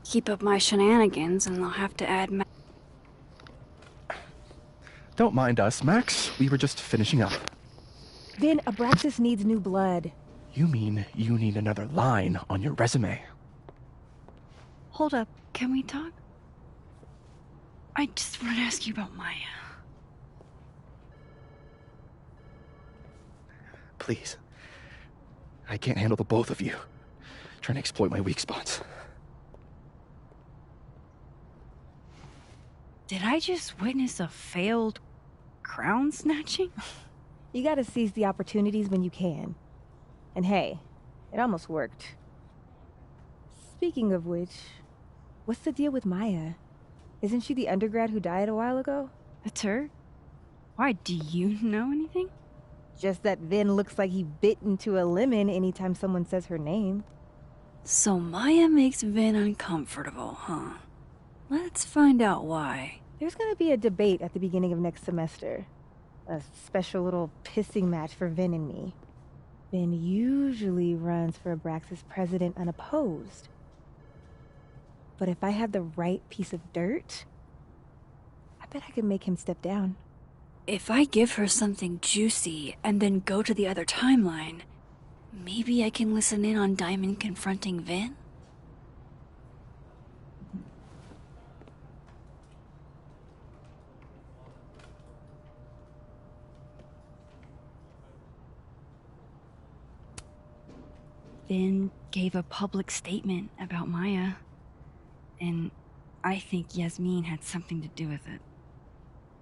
S1: Keep up my shenanigans and I'll have to add
S15: Don't mind us, Max. We were just finishing up.
S7: Vin, Abraxas needs new blood.
S15: You mean you need another line on your resume?
S1: Hold up. Can we talk? I just want to ask you about Maya.
S15: Please. I can't handle the both of you. Trying to exploit my weak spots.
S1: Did I just witness a failed crown snatching?
S7: You gotta seize the opportunities when you can. And hey, it almost worked. Speaking of which, what's the deal with Maya? Isn't she the undergrad who died a while ago?
S1: That's her? Why, do you know anything?
S7: Just that Vin looks like he bit into a lemon anytime someone says her name.
S1: So Maya makes Vin uncomfortable, huh? Let's find out why.
S7: There's gonna be a debate at the beginning of next semester. A special little pissing match for Vin and me. Vin usually runs for Abraxas president unopposed. But if I had the right piece of dirt, I bet I could make him step down.
S1: If I give her something juicy and then go to the other timeline, maybe I can listen in on Diamond confronting Vin? Vin gave a public statement about Maya, and I think Yasmin had something to do with it.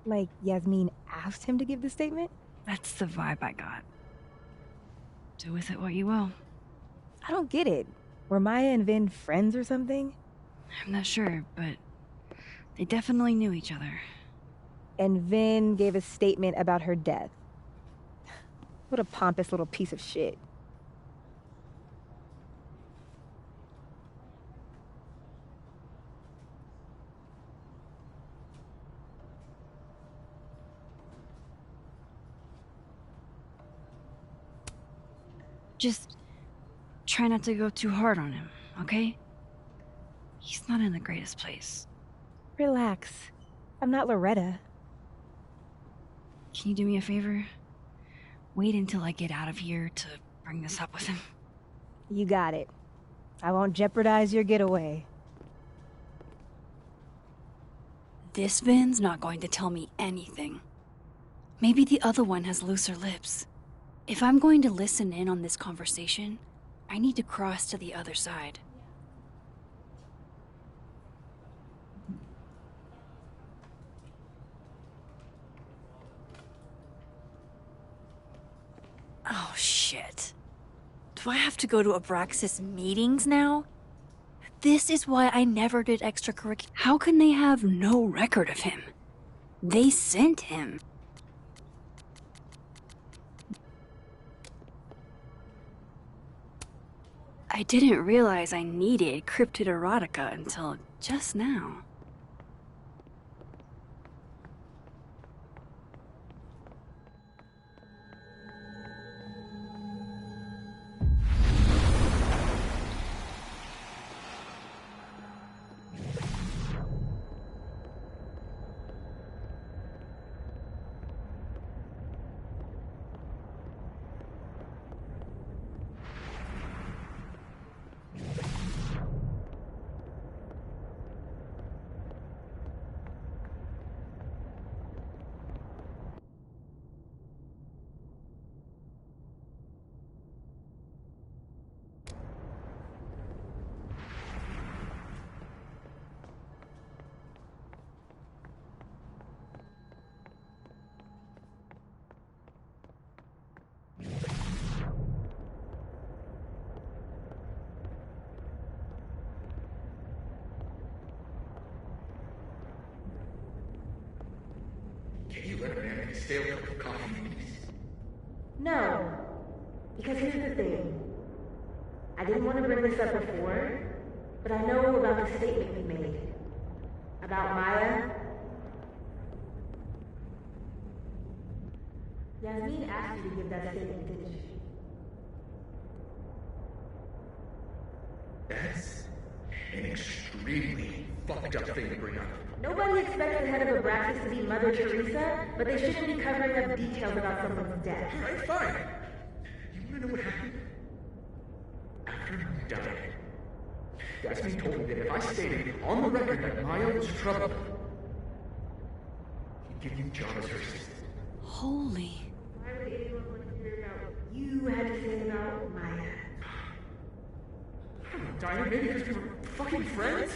S7: Like Yasmin asked him to give the statement?
S1: That's the vibe I got. Do with it what you will.
S7: I don't get it. Were Maya and Vin friends or something?
S1: I'm not sure, but they definitely knew each other.
S7: And Vin gave a statement about her death. What a pompous little piece of shit.
S1: Just try not to go too hard on him, okay? He's not in the greatest place.
S7: Relax. I'm not Loretta.
S1: Can you do me a favor? Wait until I get out of here to bring this up with him.
S7: You got it. I won't jeopardize your getaway.
S1: This Vin's not going to tell me anything. Maybe the other one has looser lips. If I'm going to listen in on this conversation, I need to cross to the other side. Oh, shit. Do I have to go to Abraxas meetings now? This is why I never did extracurricular. How can they have no record of him? They sent him. I didn't realize I needed cryptid erotica until just now.
S2: Can you recommend a stale cup of coffee, please?
S14: No. Because here's the thing. I didn't want to bring this up before, but I know about the statement you made. About Maya. Yasmin asked you to give that statement, didn't she?
S2: That's an extremely fucked up thing to bring up.
S14: Nobody expects the head of Abraxas to be Mother Teresa, but they shouldn't be covering up details about someone's death.
S2: Alright, fine. You wanna know what happened? After he died, Yasmin told me that if I stated on the record that Maya was trouble, he'd give you job as her assistant.
S1: Holy.
S14: Why would anyone want to hear about what you had to say about Maya?
S2: I don't know, Diamond, maybe because we were fucking friends?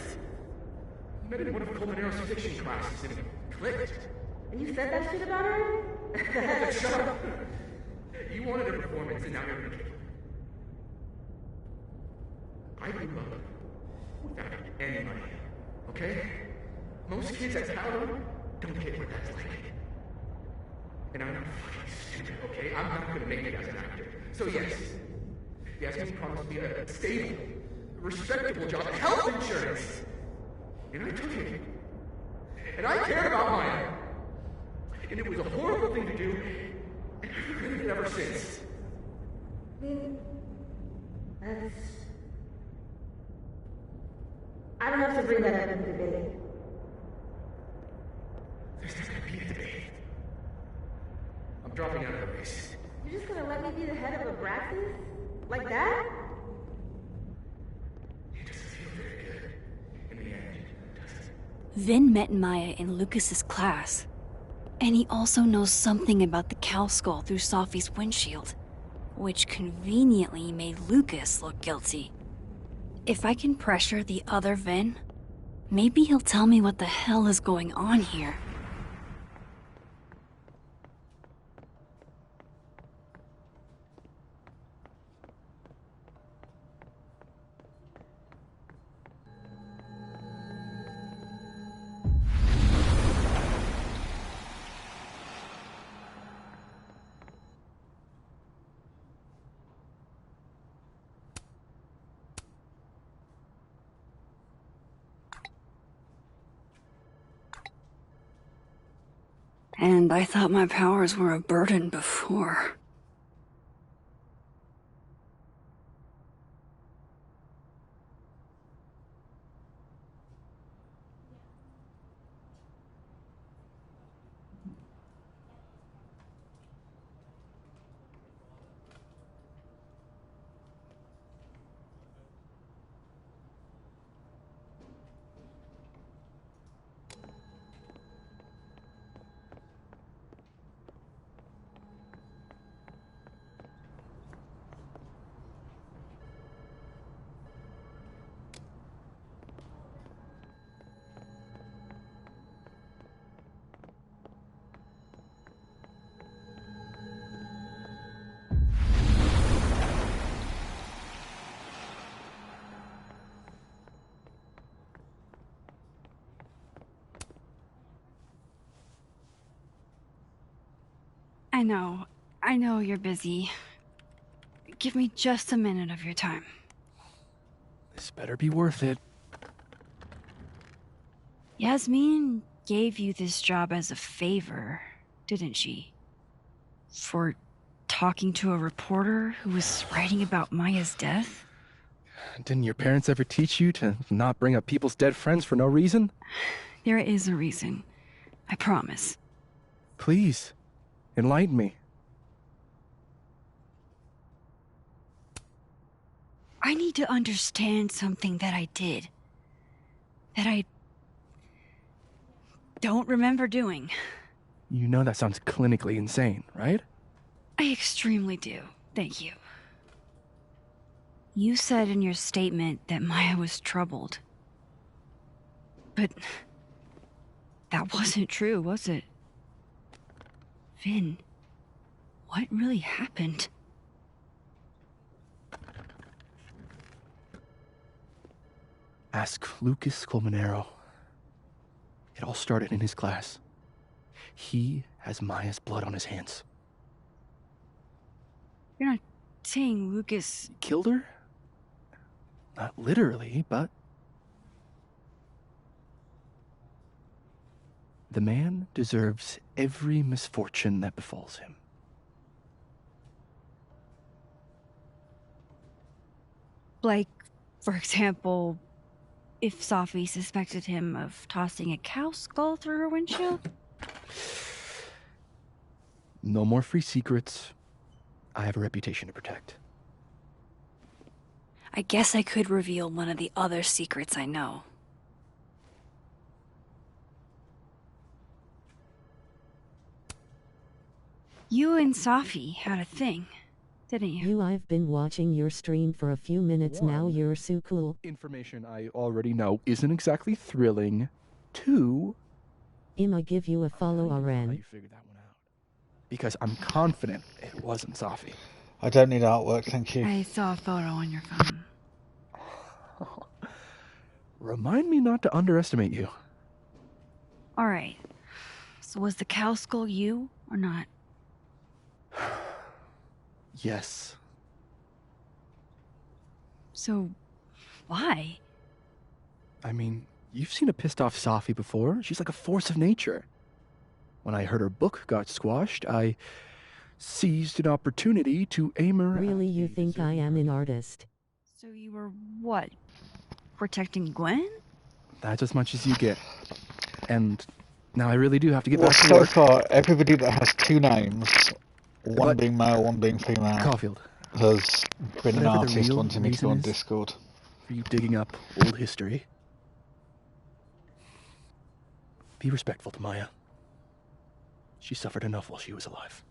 S2: I met in one of Colmenaro's fiction classes and it clicked.
S14: And you said that shit about her?
S2: Shut up.
S16: You wanted a performance, and now you're gonna give it. I grew up without any money, okay? Most kids at Calum don't get what that's like. And I'm not fucking stupid, okay? I'm not gonna make it as an actor. So yes, Yasmin promised me a stable, respectable job, health insurance. And I took it. And I cared about Maya. And it was a horrible thing to do, and I've regretted it ever since.
S14: I don't have to bring that up in the debate.
S16: There's not gonna be a debate. I'm dropping out of the race.
S14: You're just gonna let me be the head of Abraxas? Like that?
S16: It doesn't feel very good. In the end, does it?
S1: Vin met Maya in Lucas's class. And he also knows something about the cow skull through Sophie's windshield, which conveniently made Lucas look guilty. If I can pressure the other Vin, maybe he'll tell me what the hell is going on here. And I thought my powers were a burden before. I know you're busy. Give me just a minute of your time.
S15: This better be worth it.
S1: Yasmin gave you this job as a favor, didn't she? For talking to a reporter who was writing about Maya's death?
S15: Didn't your parents ever teach you to not bring up people's dead friends for no reason?
S1: There is a reason. I promise.
S15: Please, enlighten me.
S1: I need to understand something that I did. That I don't remember doing.
S15: You know that sounds clinically insane, right?
S1: I extremely do. Thank you. You said in your statement that Maya was troubled. But that wasn't true, was it? Vin, what really happened?
S15: Ask Lucas Colmenero. It all started in his class. He has Maya's blood on his hands.
S1: You're not saying Lucas
S15: killed her? Not literally, but... The man deserves every misfortune that befalls him.
S1: Like, for example, if Sophie suspected him of tossing a cow skull through her windshield?
S15: No more free secrets. I have a reputation to protect.
S1: I guess I could reveal one of the other secrets I know. You and Sophie had a thing, didn't you?
S17: I've been watching your stream for a few minutes now. You're so cool.
S15: Information I already know isn't exactly thrilling. 2,
S17: I give you a follow,
S15: how
S17: RN.
S15: you figured that one out. because I'm confident it wasn't Safi.
S3: I don't need artwork, thank you.
S1: I saw a photo on your phone.
S15: Remind me not to underestimate you.
S1: All right. So was the cow skull you or not?
S15: Yes.
S1: So, why?
S15: I mean, you've seen a pissed off Safi before. She's like a force of nature. When I heard her book got squashed, I seized an opportunity to aim her.
S17: Really, you think I am an artist?
S1: So you were what? Protecting Gwen?
S15: That's as much as you get. And now I really do have to get
S3: Well,
S15: back to
S3: so
S15: work.
S3: far, everybody that has two names, one
S15: But-
S3: being male, one being female,
S15: Caulfield,
S3: has been an
S15: whatever the
S3: artist
S15: real
S3: wanting me to go
S15: reason
S3: on
S15: is
S3: Discord.
S15: for you digging up old history, be respectful to Maya. She suffered enough while she was alive.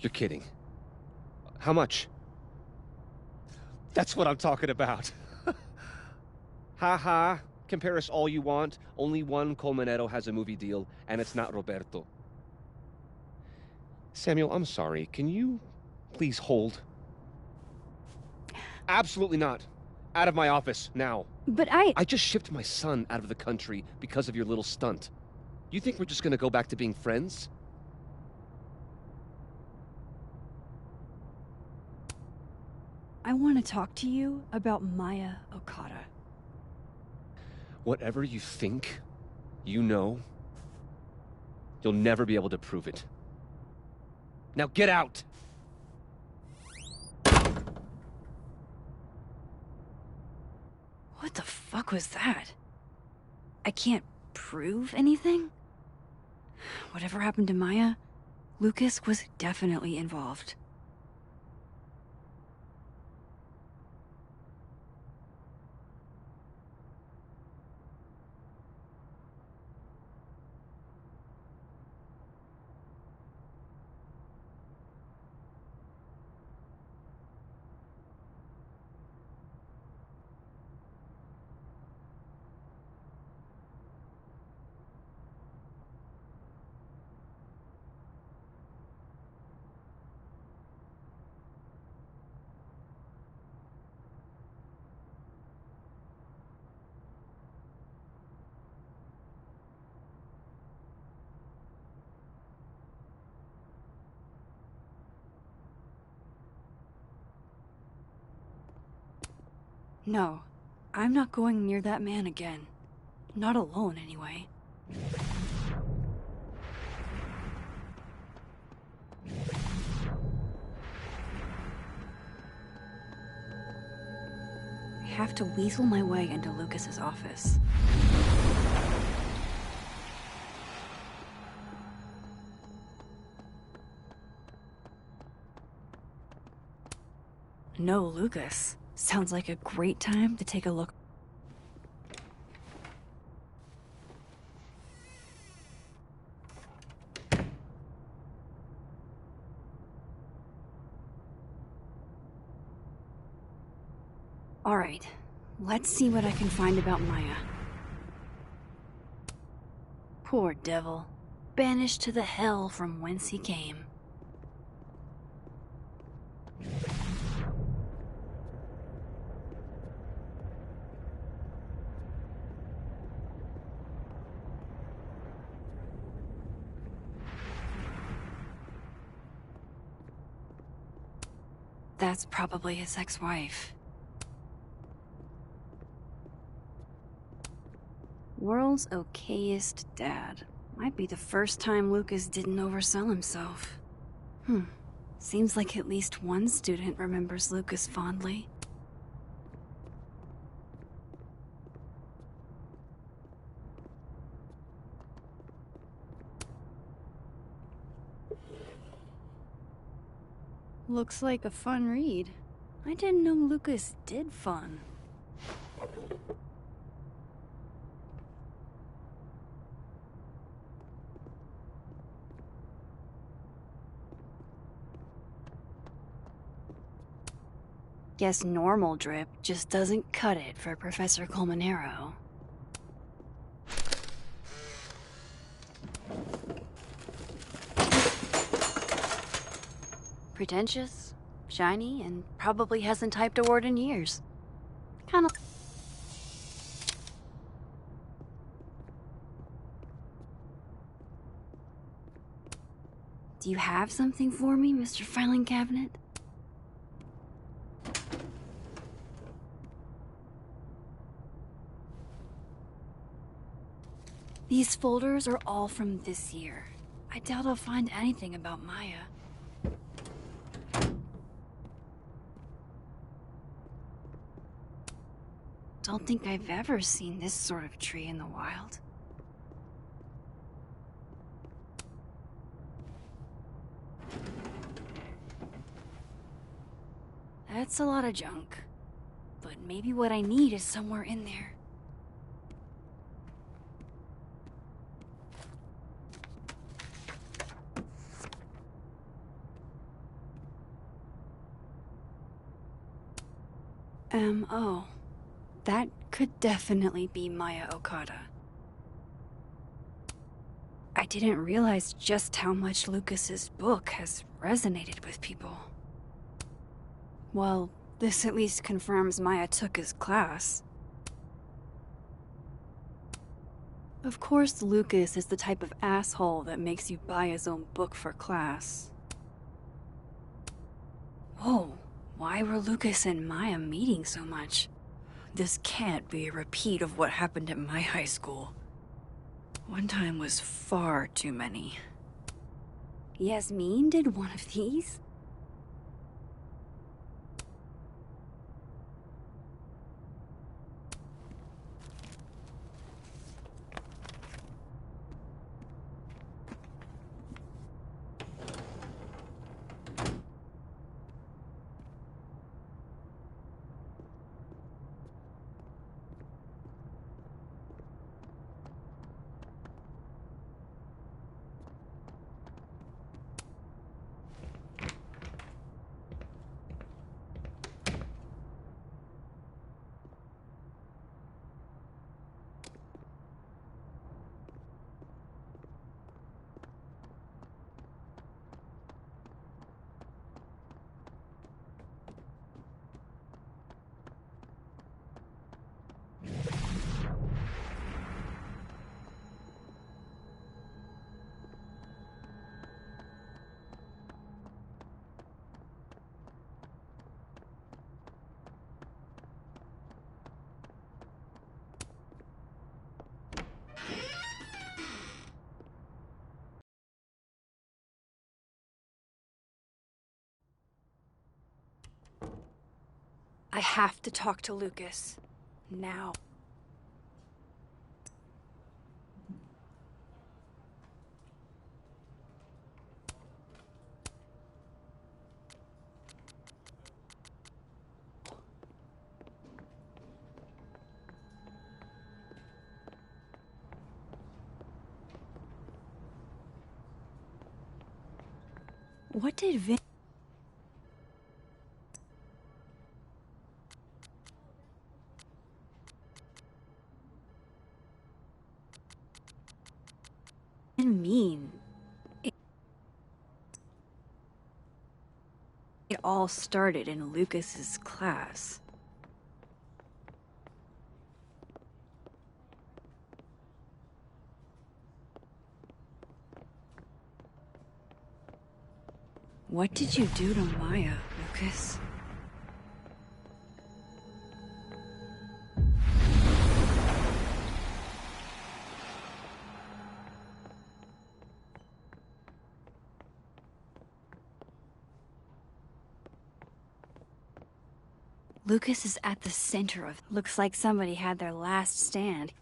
S18: You're kidding. How much? That's what I'm talking about. Ha ha. Compare us all you want. Only one Colmenero has a movie deal, and it's not Roberto. Samuel, I'm sorry. Can you please hold? Absolutely not. Out of my office, now.
S1: But I
S18: just shipped my son out of the country because of your little stunt. You think we're just gonna go back to being friends?
S1: I want to talk to you about Maya Okada.
S18: Whatever you think, you know, you'll never be able to prove it. Now get out!
S1: What the fuck was that? I can't prove anything? Whatever happened to Maya, Lucas was definitely involved. No, I'm not going near that man again. Not alone, anyway. I have to weasel my way into Lucas's office. No, Lucas. Sounds like a great time to take a look. All right, let's see what I can find about Maya. Poor devil. Banished to the hell from whence he came. That's probably his ex-wife. World's okayest dad. Might be the first time Lucas didn't oversell himself. Seems like at least one student remembers Lucas fondly. Looks like a fun read. I didn't know Lucas did fun. Guess normal drip just doesn't cut it for Professor Colmenero. Pretentious, shiny, and probably hasn't typed a word in years. Kinda... Do you have something for me, Mr. Filing Cabinet? These folders are all from this year. I doubt I'll find anything about Maya. Don't think I've ever seen this sort of tree in the wild. That's a lot of junk. But maybe what I need is somewhere in there. Oh. That could definitely be Maya Okada. I didn't realize just how much Lucas's book has resonated with people. Well, this at least confirms Maya took his class. Of course, Lucas is the type of asshole that makes you buy his own book for class. Whoa, why were Lucas and Maya meeting so much? This can't be a repeat of what happened at my high school. One time was far too many. Yasmin did one of these? I have to talk to Lucas. Now. What did Vin mean? It all started in Lucas's class. What did you do to Maya, Lucas? Lucas is at the center of... Looks like somebody had their last stand.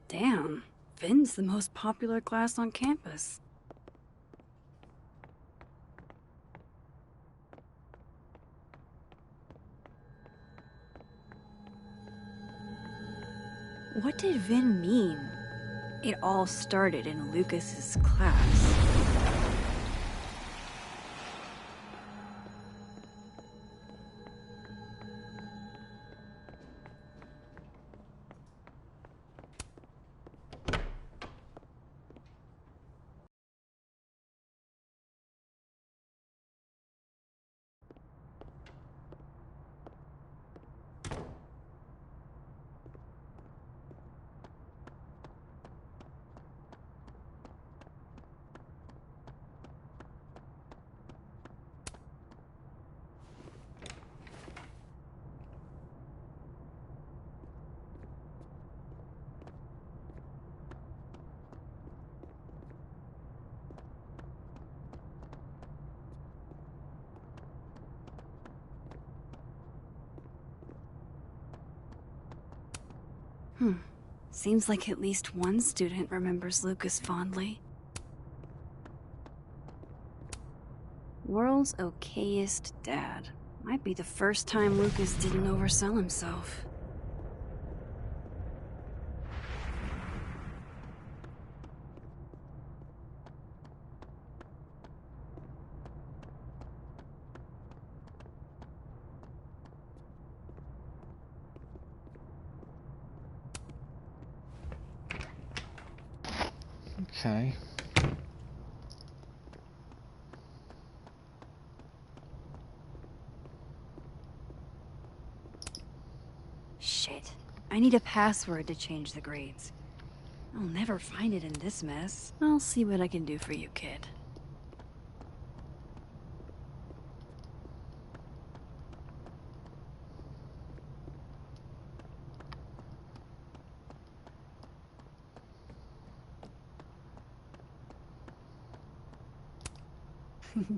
S1: Damn, Vin's the most popular class on campus. What did Vin mean? It all started in Lucas's class. Seems like at least one student remembers Lucas fondly. World's okayest dad. Might be the first time Lucas didn't oversell himself.
S3: Okay.
S1: Shit. I need a password to change the grades. I'll never find it in this mess. I'll see what I can do for you, kid.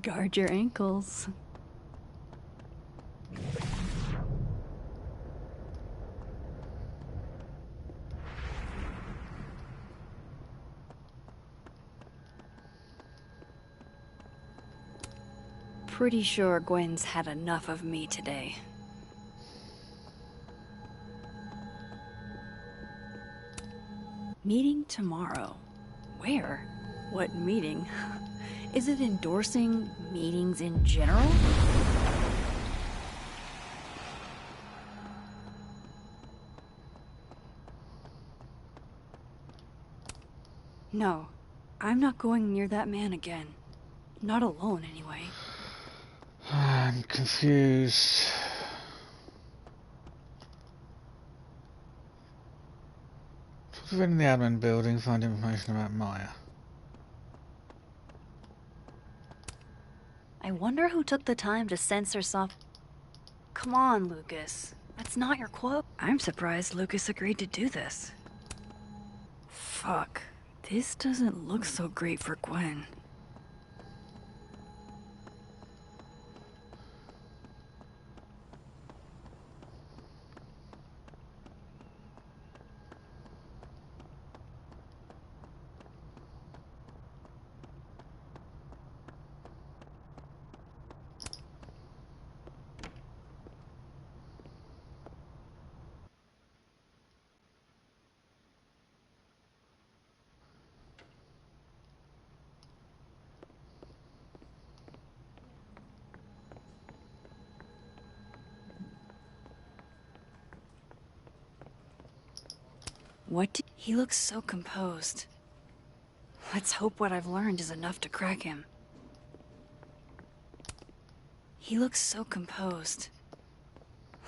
S1: Guard your ankles. Pretty sure Gwen's had enough of me today. Meeting tomorrow. Where? What meeting? Is it endorsing meetings in general? No, I'm not going near that man again. Not alone, anyway.
S3: I'm confused. Talk in the admin building, find information about Maya.
S1: I wonder who took the time to censor some... Come on, Lucas. That's not your quote. I'm surprised Lucas agreed to do this. Fuck. This doesn't look so great for Gwen. He looks so composed. Let's hope what I've learned is enough to crack him. He looks so composed.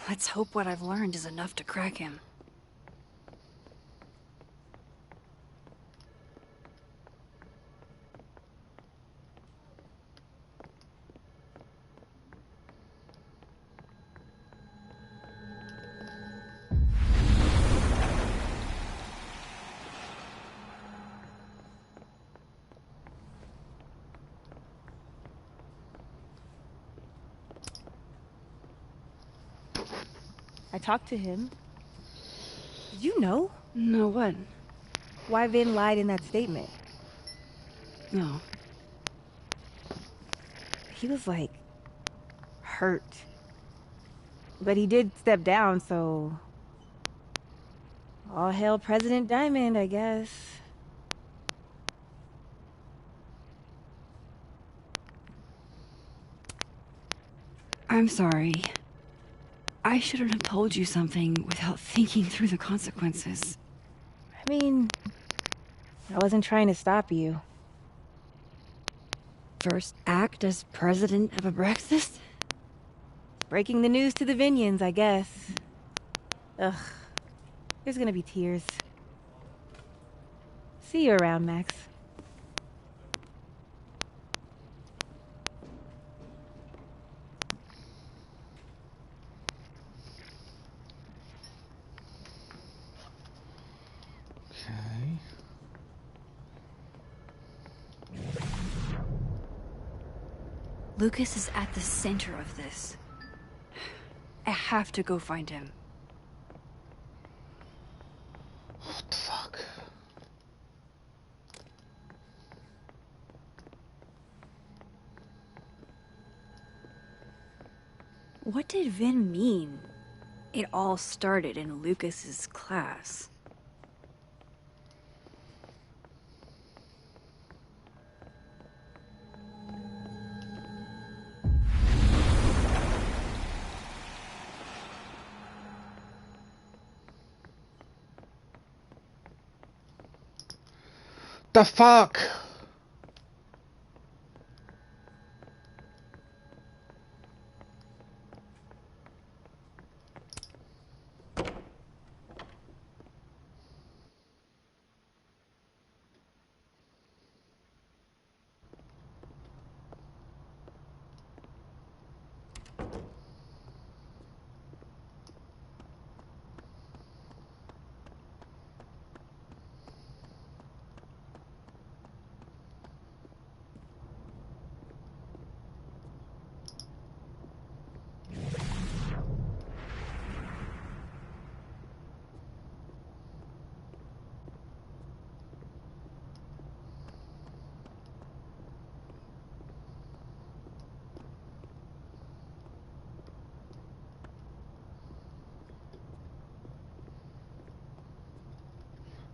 S1: Let's hope what I've learned is enough to crack him.
S7: I talked to him. Did you know?
S1: No, what?
S7: Why Vin lied in that statement.
S1: No.
S7: He was like... hurt. But he did step down, so... all hail President Diamond, I guess.
S1: I'm sorry. I shouldn't have told you something without thinking through the consequences.
S7: I mean, I wasn't trying to stop you.
S1: First act as president of Abraxas?
S7: Breaking the news to the Vinians, I guess. Ugh. There's gonna be tears. See you around, Max.
S1: Lucas is at the center of this. I have to go find him.
S3: What the
S1: What did Vin mean? It all started in Lucas's class.
S3: The fuck?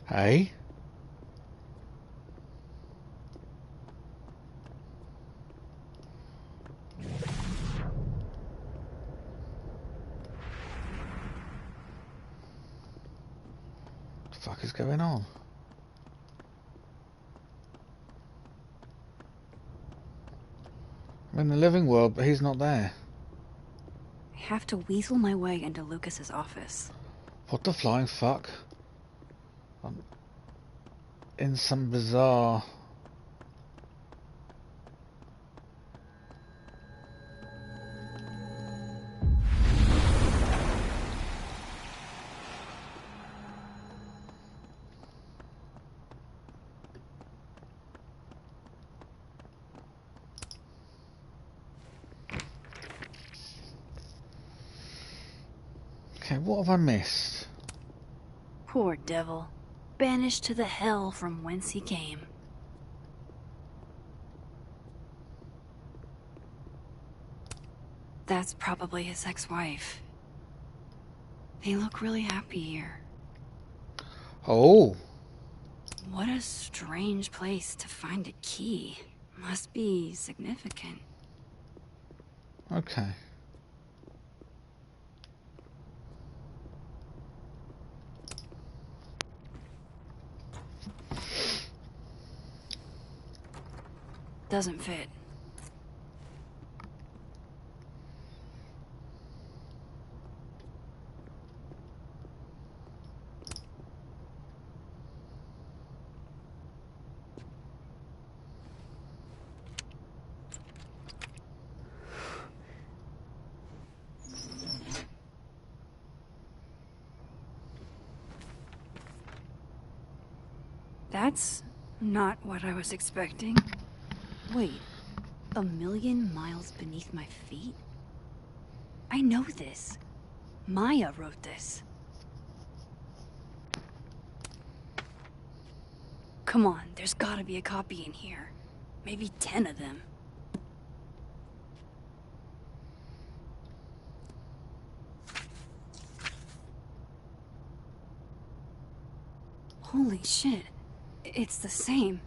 S3: Hey? What the fuck is going on? I'm in the living world, but he's not there.
S1: I have to weasel my way into Lucas's office.
S3: What the flying fuck? I'm in some bizarre... Okay, what have I missed?
S1: Poor devil. Banished to the hell from whence he came. That's probably his ex-wife. They look really happy here.
S3: Oh.
S1: What a strange place to find a key. Must be significant.
S3: Okay.
S1: Doesn't fit. That's not what I was expecting. Wait, 1,000,000 miles beneath my feet? I know this. Maya wrote this. Come on, there's gotta be a copy in here. Maybe 10 of them. Holy shit. It's the same.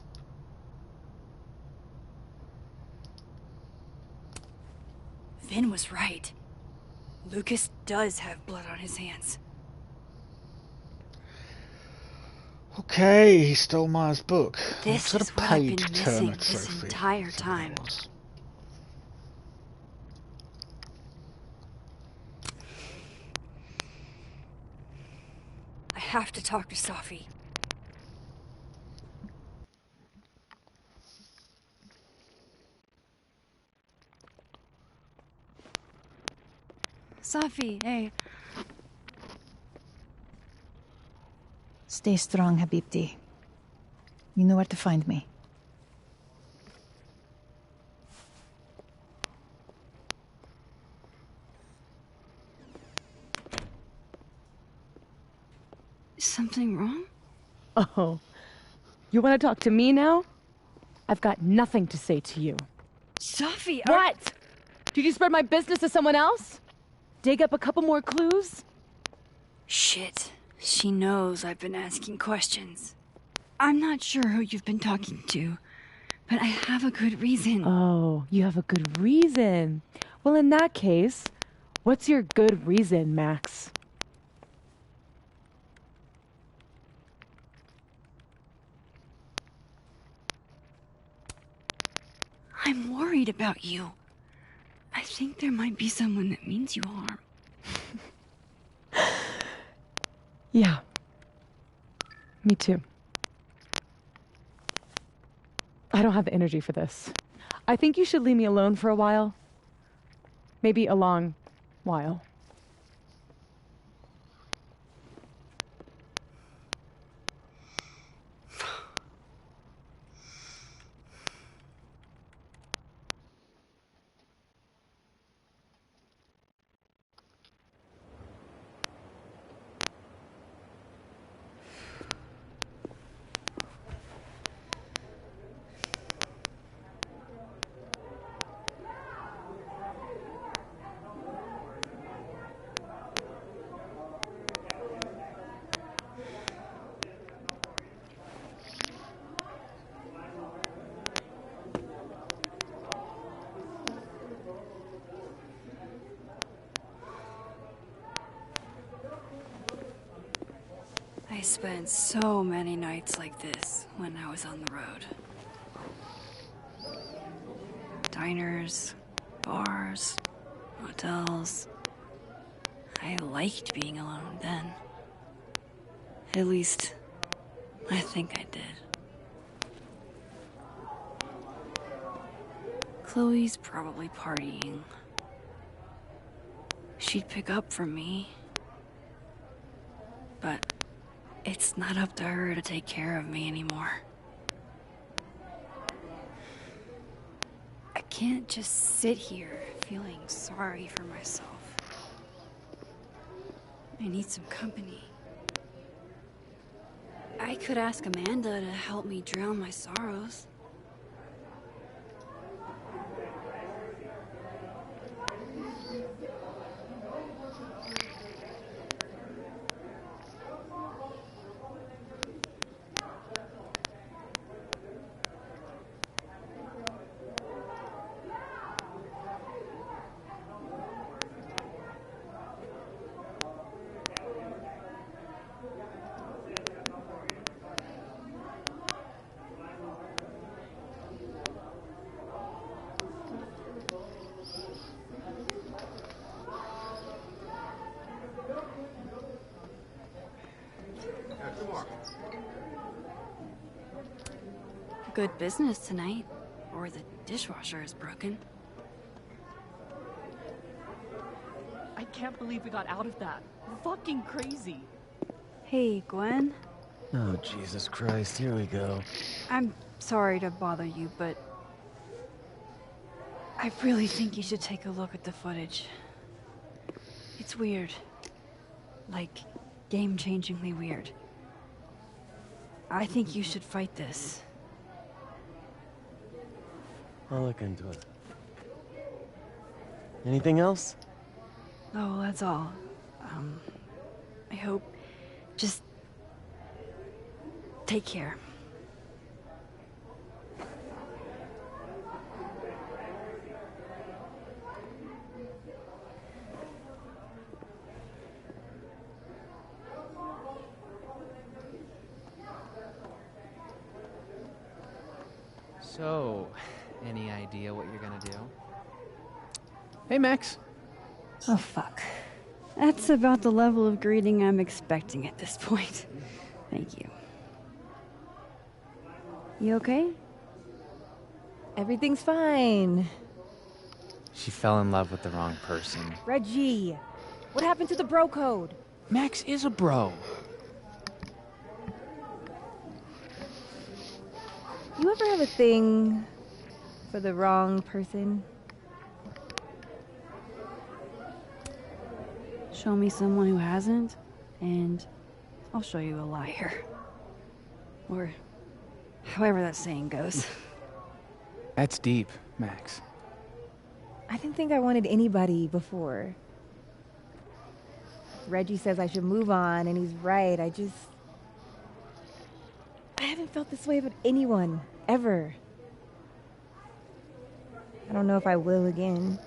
S1: Vin was right. Lucas does have blood on his hands.
S3: Okay, he stole Maya's book.
S1: This
S3: What
S1: is
S3: sort of
S1: what I've been
S3: page
S1: missing
S3: turner
S1: this
S3: trophy?
S1: entire time. I have to talk to Safi. Safi, hey.
S11: Stay strong, Habibti. You know where to find me.
S1: Is something wrong?
S8: Oh, you want to talk to me now? I've got nothing to say to you.
S1: Safi,
S8: What? Did you spread my business to someone else? dig up a couple more clues?
S1: Shit. She knows I've been asking questions. I'm not sure who you've been talking to, but I have a good reason.
S8: Oh, you have a good reason. Well, in that case, what's your good reason, Max?
S1: I'm worried about you. I think there might be someone that means you harm.
S8: Yeah. Me too. I don't have the energy for this. I think you should leave me alone for a while. Maybe a long while.
S1: I spent so many nights like this when I was on the road. Diners, bars, hotels. I liked being alone then. At least, I think I did. Chloe's probably partying. She'd pick up from me. But it's not up to her to take care of me anymore. I can't just sit here feeling sorry for myself. I need some company. I could ask Amanda to help me drown my sorrows. Good business tonight, or the dishwasher is broken.
S12: I can't believe we got out of that. Fucking crazy.
S1: Hey, Gwen.
S9: Oh, Jesus Christ, here we go.
S1: I'm sorry to bother you, but I really think you should take a look at the footage. It's weird. Like, game-changingly weird. I think you should fight this.
S9: I'll look into it. Anything else?
S1: Oh, that's all. I hope... Just... take care.
S6: So, any idea what you're gonna do?
S15: Hey, Max.
S1: Oh, fuck. That's about the level of greeting I'm expecting at this point. Thank you. You okay?
S7: Everything's fine.
S6: She fell in love with the wrong person.
S7: Reggie, what happened to the bro code?
S6: Max is a bro.
S7: You ever have a thing for the wrong person?
S1: Show me someone who hasn't, and I'll show you a liar. Or however that saying goes.
S6: That's deep, Max.
S7: I didn't think I wanted anybody before. Reggie says I should move on, and he's right. I haven't felt this way about anyone, ever. I don't know if I will again.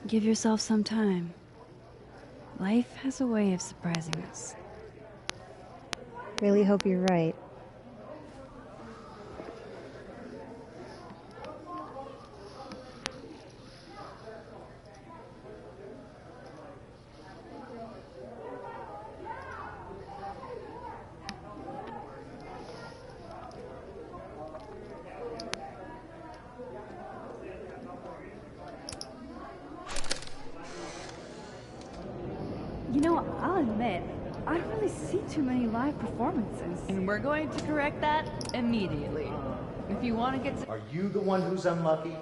S1: Give yourself some time. Life has a way of surprising us.
S7: Really hope you're right.
S1: You know, I'll admit, I don't really see too many live performances.
S12: And we're going to correct that immediately. If you want to get to...
S19: Are you the one who's unlucky?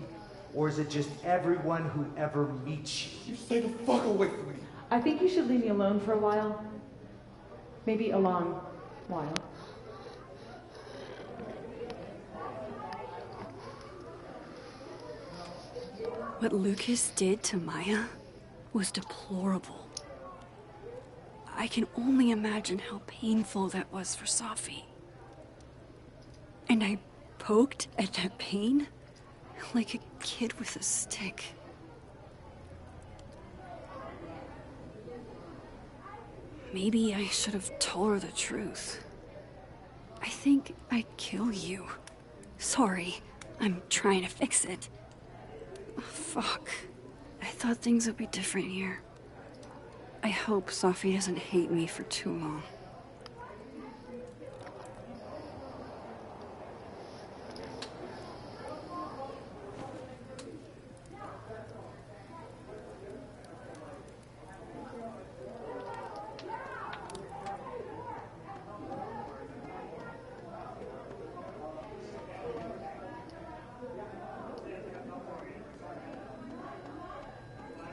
S19: Or is it just everyone who ever meets you?
S16: You stay the fuck away from me.
S8: I think you should leave me alone for a while. Maybe a long while.
S1: What Lucas did to Maya was deplorable. I can only imagine how painful that was for Safi. And I poked at that pain like a kid with a stick. Maybe I should have told her the truth. I think I'd kill you. Sorry, I'm trying to fix it. Oh, fuck. I thought things would be different here. I hope Safi doesn't hate me for too long.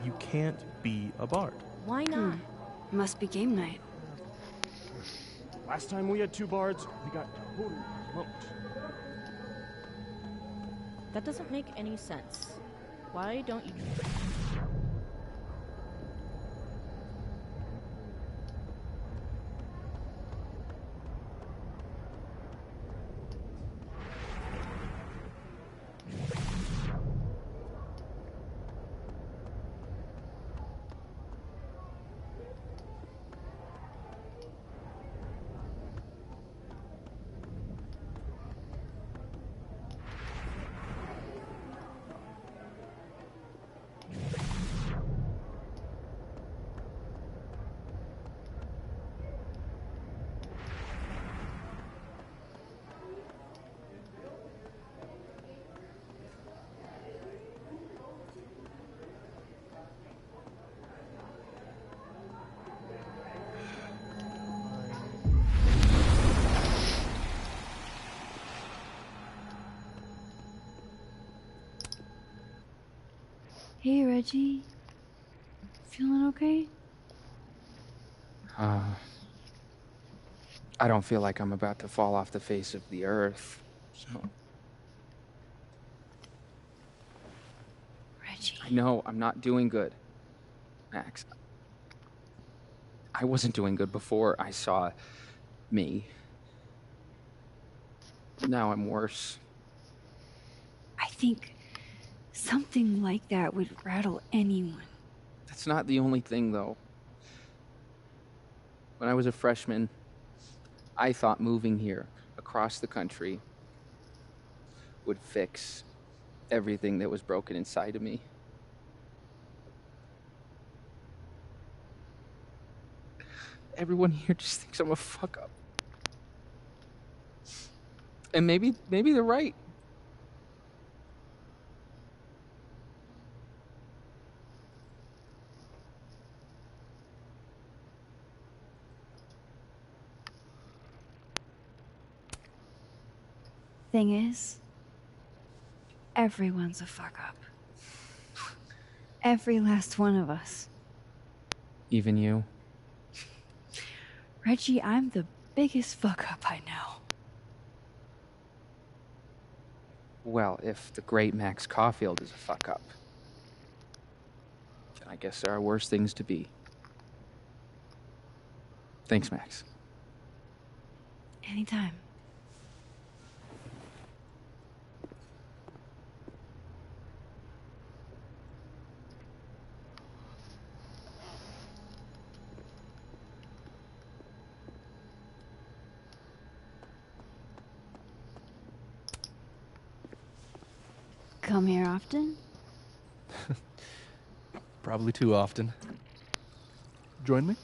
S20: You can't be a bard.
S10: Why not?
S1: Must be game night.
S21: Last time we had 2 bards, we got totally smoked.
S22: That doesn't make any sense. Why don't you...
S1: Hey, Reggie. Feeling okay?
S6: I don't feel like I'm about to fall off the face of the earth, so...
S1: Reggie.
S6: I know, I'm not doing good, Max. I wasn't doing good before I saw me. Now I'm worse.
S1: I think something like that would rattle anyone.
S6: That's not the only thing, though. When I was a freshman, I thought moving here across the country would fix everything that was broken inside of me. Everyone here just thinks I'm a fuck up. And maybe they're right.
S1: Thing is, everyone's a fuck up. Every last one of us.
S6: Even you?
S1: Reggie, I'm the biggest fuck up I know.
S6: Well, if the great Max Caulfield is a fuck-up, then I guess there are worse things to be. Thanks, Max.
S1: Anytime. Come here often?
S15: Probably too often. Join me?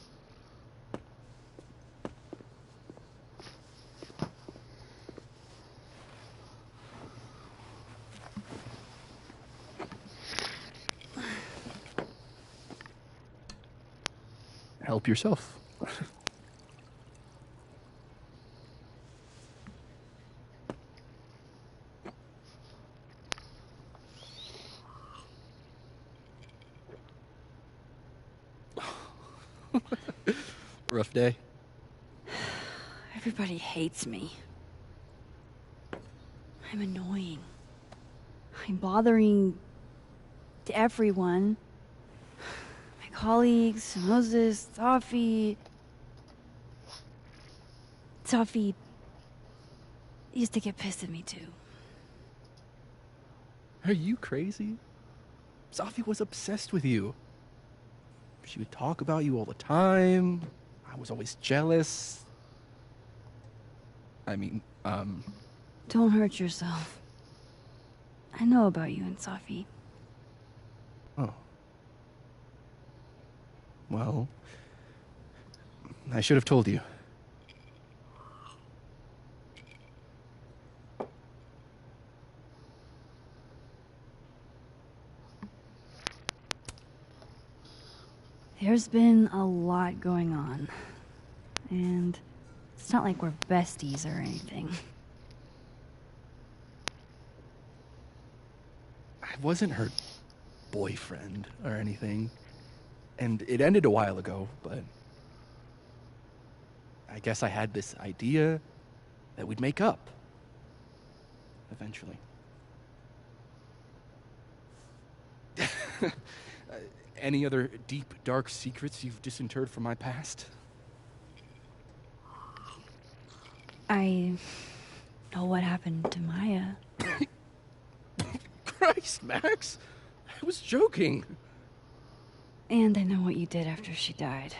S15: Help yourself. Rough day.
S1: Everybody hates me. I'm annoying. I'm bothering everyone. My colleagues, Moses, Safi. Safi used to get pissed at me too.
S15: Are you crazy? Safi was obsessed with you. She would talk about you all the time. I was always jealous. I mean,
S1: Don't hurt yourself. I know about you and Safi.
S15: Oh. Well, I should have told you.
S1: There's been a lot going on. And it's not like we're besties or anything.
S15: I wasn't her boyfriend or anything. And it ended a while ago, but I guess I had this idea that we'd make up. Eventually. Any other deep, dark secrets you've disinterred from my past?
S1: I know what happened to Maya.
S15: Christ, Max! I was joking.
S1: And I know what you did after she died.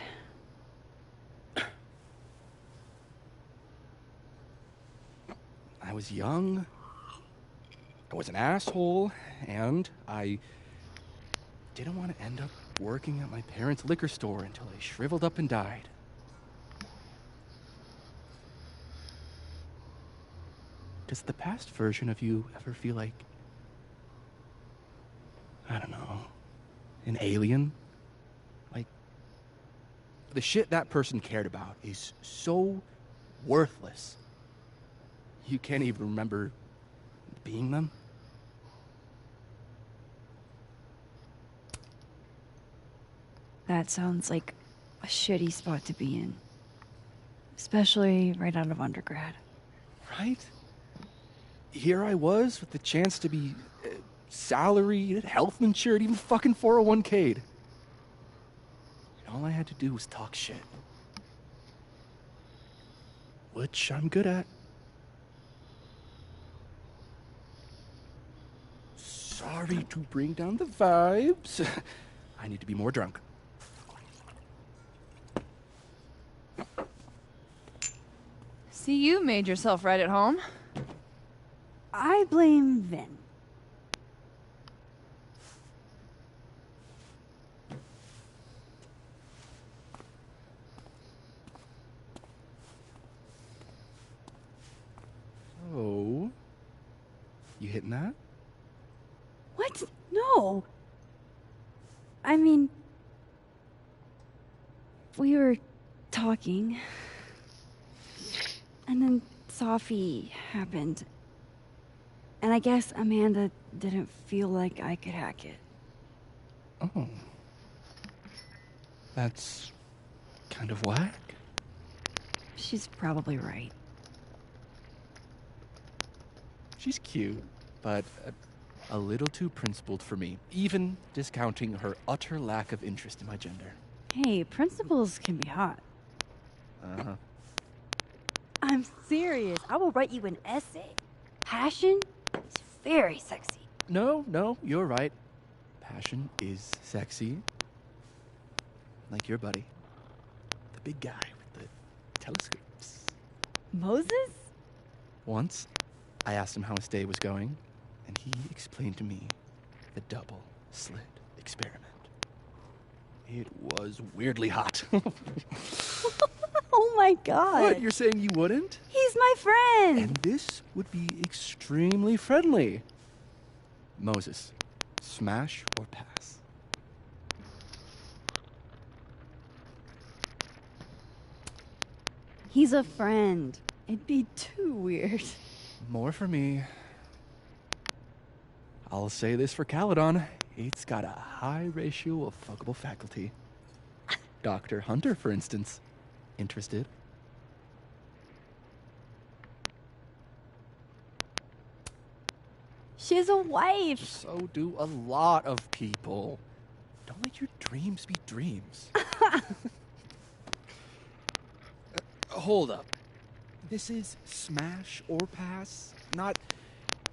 S15: I was young. I was an asshole, and I didn't want to end up working at my parents' liquor store until I shriveled up and died. Does the past version of you ever feel like, I don't know, an alien? Like, the shit that person cared about is so worthless. You can't even remember being them?
S1: That sounds like a shitty spot to be in. Especially right out of undergrad.
S15: Right? Here I was with the chance to be salaried, health insured, even fucking 401k'd. And all I had to do was talk shit. Which I'm good at. Sorry to bring down the vibes. I need to be more drunk.
S4: See, you made yourself right at home.
S1: I blame Vin.
S15: Oh. You hitting that?
S1: What? No. I mean, we were talking, and then Safi happened. And I guess Amanda didn't feel like I could hack it.
S15: Oh. That's kind of whack.
S1: She's probably right.
S15: She's cute. but a little too principled for me, even discounting her utter lack of interest in my gender.
S1: Hey, principals can be hot.
S15: Uh-huh.
S1: I'm serious. I will write you an essay. Passion is very sexy.
S15: No, you're right. Passion is sexy. Like your buddy. The big guy with the telescopes.
S1: Moses?
S15: Once, I asked him how his day was going, and he explained to me the double slit experiment. It was weirdly hot.
S1: Oh my god.
S15: What, you're saying you wouldn't?
S1: He's my friend.
S15: And this would be extremely friendly. Moses, smash or pass?
S1: He's a friend. It'd be too weird.
S15: More for me. I'll say this for Caledon. It's got a high ratio of fuckable faculty. Dr. Hunter, for instance. Interested?
S1: She has a wife.
S15: So do a lot of people. Don't let your dreams be dreams. Hold up. This is smash or pass, not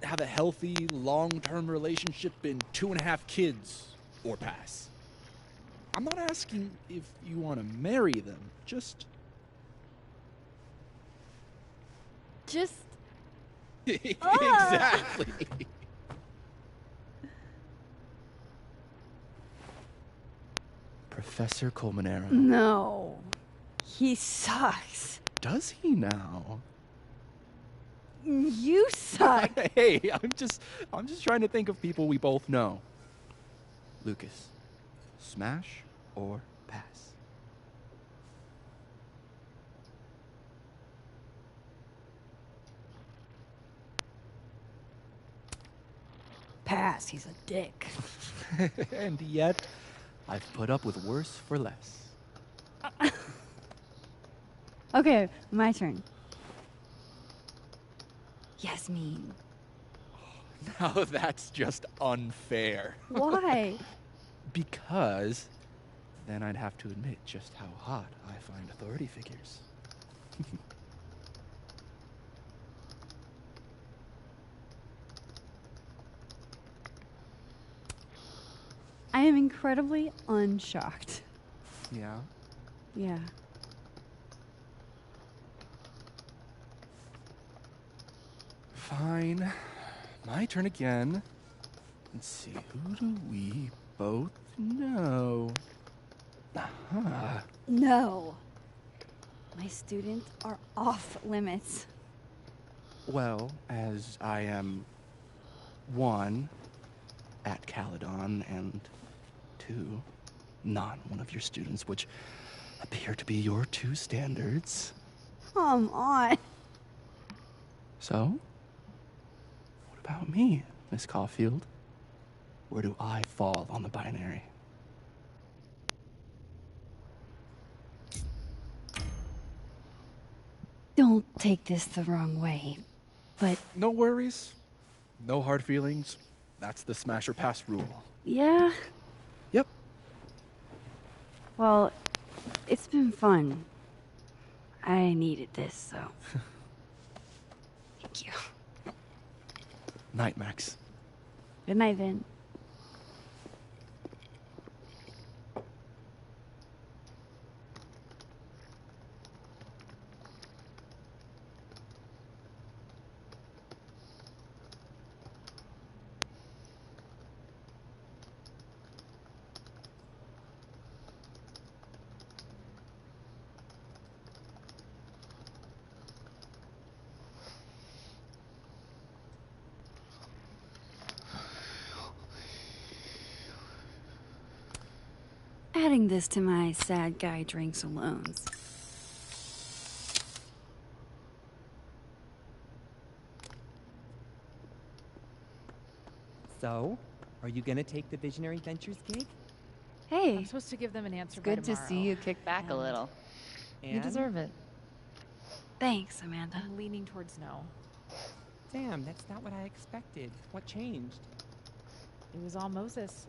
S15: have a healthy, long-term relationship and 2.5 kids or pass. I'm not asking if you want to marry them, just... Exactly. Professor Colmenero.
S1: No. He sucks.
S15: Does he now?
S1: You suck.
S15: Hey, I'm just trying to think of people we both know. Lucas, smash or pass?
S1: Pass. He's a dick.
S15: And yet, I've put up with worse for less.
S1: Okay, my turn. Yasmin.
S15: Now that's just unfair.
S1: Why?
S15: Because then I'd have to admit just how hot I find authority figures.
S1: I am incredibly unshocked.
S15: Yeah?
S1: Yeah.
S15: Fine. My turn again. Let's see, who do we both know?
S1: No. My students are off limits.
S15: Well, as I am 1, at Caledon, and 2, not one of your students, which appear to be your 2 standards.
S1: Come on.
S15: So, what about me, Miss Caulfield? Where do I fall on the binary?
S1: Don't take this the wrong way, but...
S15: No worries. No hard feelings. That's the smash or pass rule.
S1: Yeah?
S15: Yep.
S1: Well, it's been fun. I needed this, so... Thank you.
S15: Night, Max.
S1: Good night, Vin. Adding this to my sad guy drinks alones.
S5: So, are you gonna take the Visionary Ventures gig?
S1: Hey.
S4: I'm supposed to give them an answer by
S13: Good to see you kick back a little.
S4: You deserve it.
S1: Thanks, Amanda.
S4: I'm leaning towards no.
S5: Damn, that's not what I expected. What changed?
S2: It was all Moses.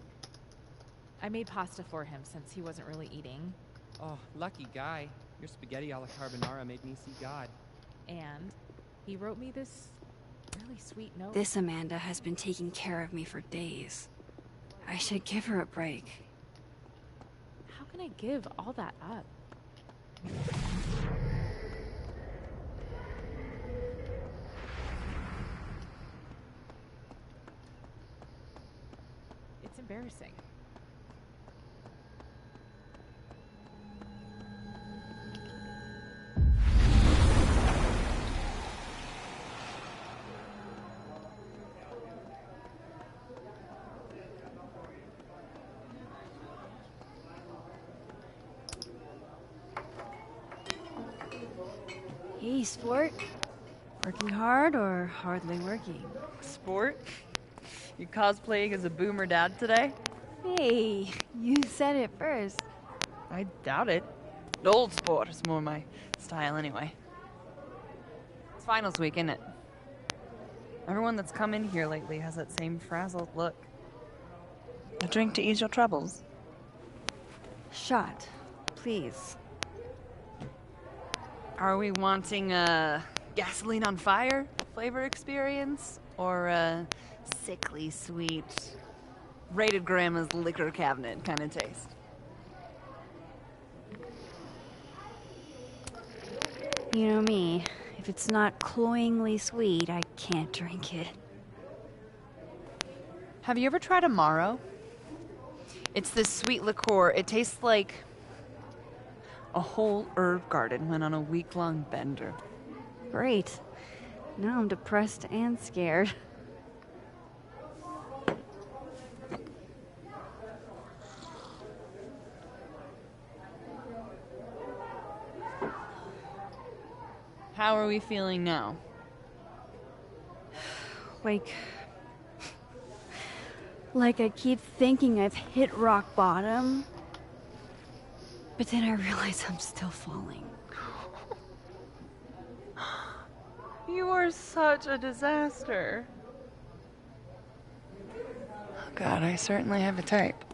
S2: I made pasta for him since he wasn't really eating.
S5: Oh, lucky guy. Your spaghetti alla carbonara made me see God.
S2: And he wrote me this really sweet note.
S1: This Amanda has been taking care of me for days. I should give her a break.
S2: How can I give all that up? It's embarrassing.
S1: Hey, sport. Working hard or hardly working?
S4: Sport? You cosplaying as a boomer dad today?
S1: Hey, you said it first.
S4: I doubt it. Old sport is more my style anyway. It's finals week, isn't it? Everyone that's come in here lately has that same frazzled look. A drink to ease your troubles.
S1: Shot, please.
S4: Are we wanting a gasoline on fire flavor experience? Or a sickly sweet, rated grandma's liquor cabinet kind of taste?
S1: You know me. If it's not cloyingly sweet, I can't drink it.
S4: Have you ever tried Amaro? It's this sweet liqueur. It tastes like a whole herb garden went on a week-long bender.
S1: Great. Now I'm depressed and scared.
S4: How are we feeling now?
S1: Like I keep thinking I've hit rock bottom. But then I realize I'm still falling.
S4: You are such a disaster. Oh God, I certainly have a type.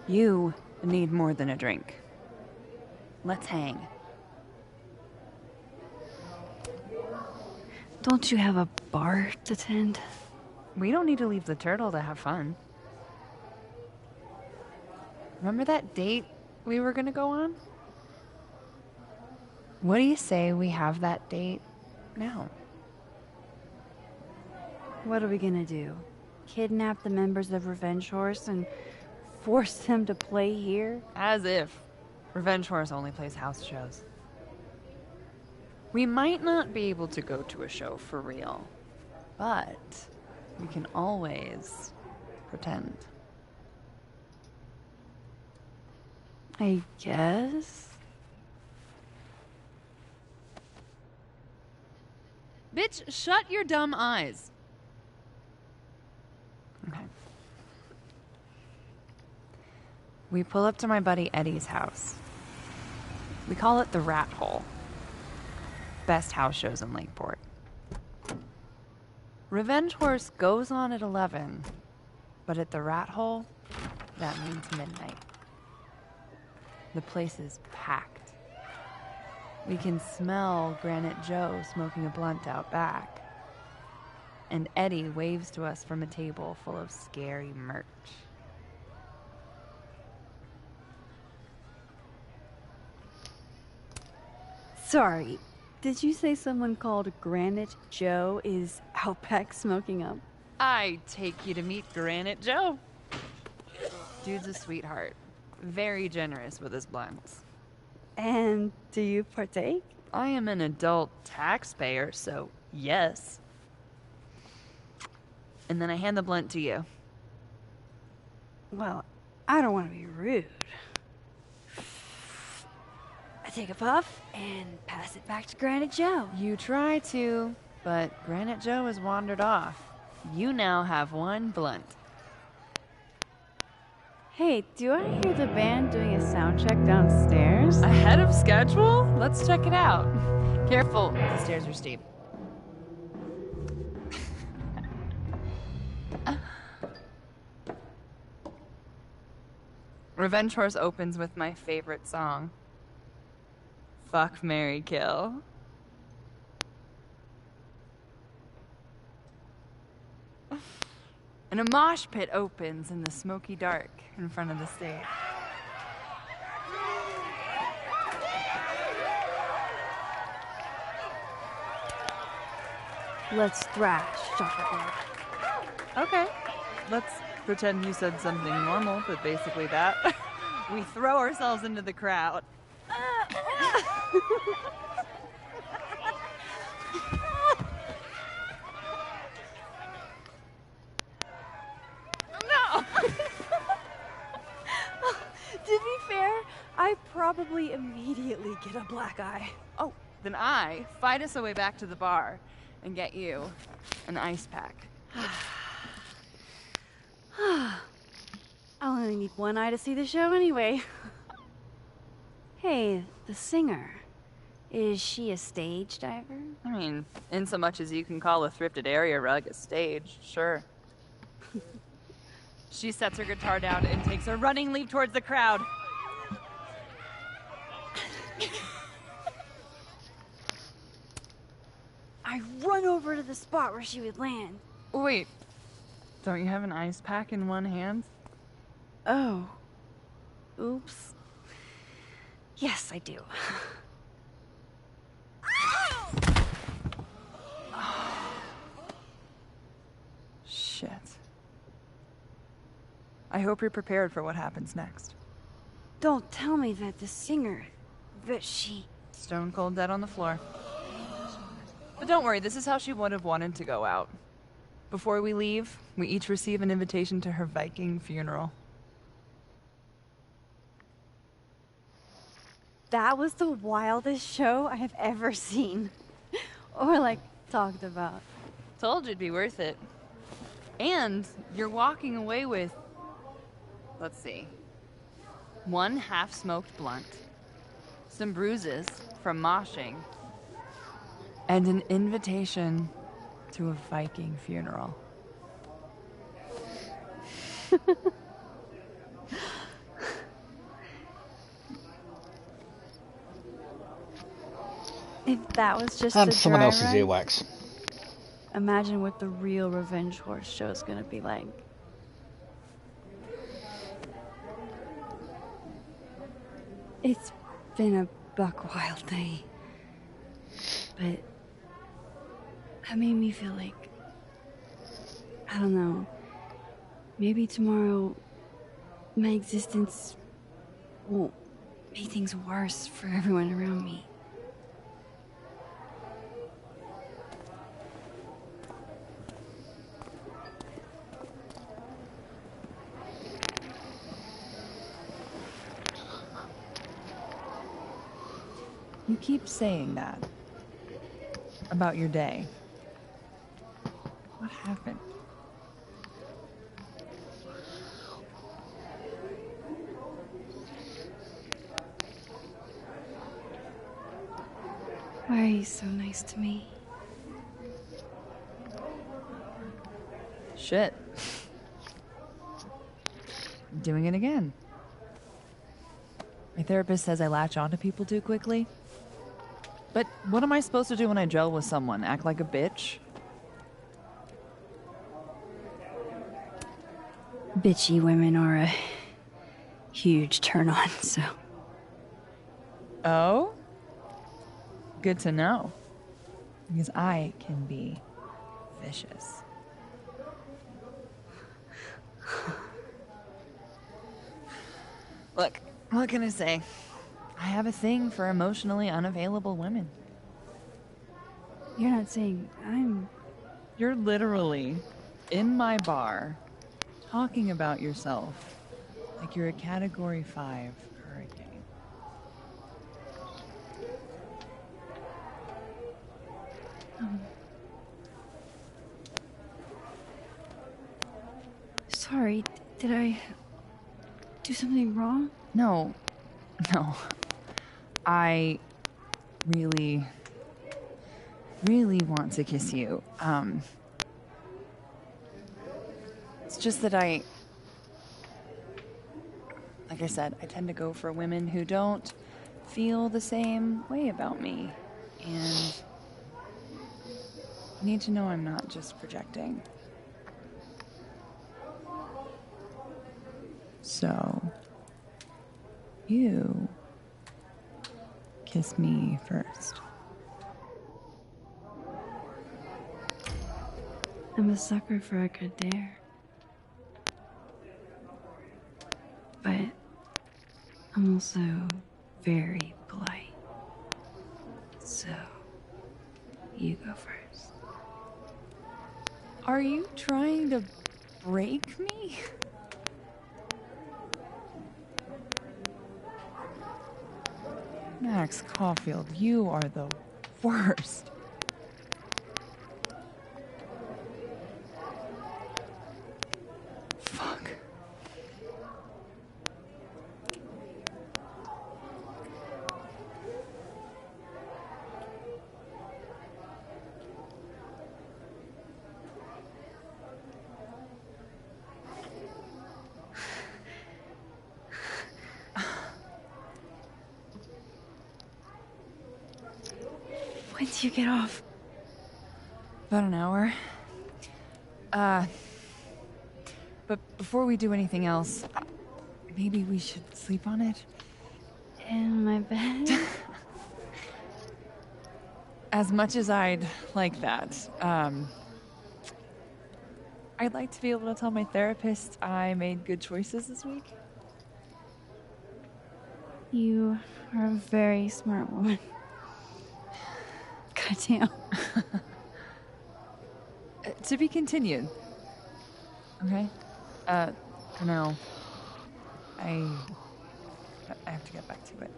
S4: You need more than a drink. Let's hang.
S1: Don't you have a bar to tend?
S4: We don't need to leave the turtle to have fun. Remember that date we were gonna go on? What do you say we have that date now?
S1: What are we gonna do? Kidnap the members of Revenge Horse and force them to play here?
S4: As if. Revenge Horse only plays house shows. We might not be able to go to a show for real, but we can always pretend.
S1: I guess.
S4: Bitch, shut your dumb eyes. Okay. We pull up to my buddy Eddie's house. We call it the Rat Hole. Best house shows in Lakeport. Revenge Horse goes on at 11, but at the Rat Hole, that means midnight. The place is packed. We can smell Granite Joe smoking a blunt out back. And Eddie waves to us from a table full of scary merch.
S1: Sorry, did you say someone called Granite Joe is out back smoking up?
S4: I take you to meet Granite Joe. Dude's a sweetheart. Very generous with his blunts.
S1: And do you partake?
S4: I am an adult taxpayer, so yes. And then I hand the blunt to you.
S1: Well, I don't want to be rude. I take a puff and pass it back to Granite Joe.
S4: You try to, but Granite Joe has wandered off. You now have one blunt.
S14: Hey, do I hear the band doing a sound check downstairs?
S4: Ahead of schedule? Let's check it out. Careful, the stairs are steep. Revenge Horse opens with my favorite song. Fuck, marry, kill. And a mosh pit opens in the smoky dark in front of the stage.
S14: Let's thrash, Chocolate.
S4: Okay, let's pretend you said something normal, but basically that. We throw ourselves into the crowd.
S14: No! To be fair, I probably immediately get a black eye.
S4: Oh, then I fight us a way back to the bar and get you an ice pack.
S14: I'll only need one eye to see the show anyway.
S1: Hey, the singer. Is she a stage diver?
S4: I mean, in so much as you can call a thrifted area rug a stage, sure. She sets her guitar down and takes a running leap towards the crowd.
S1: I run over to the spot where she would land.
S4: Wait, don't you have an ice pack in one hand?
S1: Oh. Oops. Yes, I do.
S4: Shit. I hope you're prepared for what happens next.
S1: Don't tell me that the singer, that she...
S4: Stone cold dead on the floor. But don't worry, this is how she would have wanted to go out. Before we leave, we each receive an invitation to her Viking funeral.
S14: That was the wildest show I have ever seen. Or, like, talked about.
S4: Told you it'd be worth it. And you're walking away with, let's see, one half-smoked blunt, some bruises from moshing, and an invitation to a Viking funeral.
S14: If that was just
S3: And
S14: a
S3: someone
S14: dry
S3: else's
S14: run,
S3: earwax.
S14: imagine what the real Revenge Horse show is gonna be like.
S1: It's been a buck wild day. But that made me feel like, I don't know, maybe tomorrow my existence won't make things worse for everyone around me.
S4: You keep saying that about your day. What happened?
S1: Why are you so nice to me?
S4: Shit. Doing it again. My therapist says I latch onto people too quickly. But what am I supposed to do when I gel with someone? Act like a bitch?
S1: Bitchy women are a huge turn on, so.
S4: Oh? Good to know. Because I can be vicious. Look, what can I say? I have a thing for emotionally unavailable women.
S1: You're not saying I'm...
S4: You're literally in my bar talking about yourself like you're a Category 5 hurricane.
S1: Sorry, did I... do something wrong?
S4: No. No. I really, really want to kiss you. It's just that like I said, I tend to go for women who don't feel the same way about me. And I need to know I'm not just projecting. So, you kiss me first.
S1: I'm a sucker for a good dare. But I'm also very polite. So, you go first.
S4: Are you trying to break me? Max Caulfield, you are the worst. Fuck.
S1: When do you get off?
S4: About an hour. But before we do anything else, maybe we should sleep on it?
S1: In my bed?
S4: As much as I'd like that, I'd like to be able to tell my therapist I made good choices this week.
S1: You are a very smart woman. Goddamn.
S4: To be continued. Okay? For now, I have to get back to it.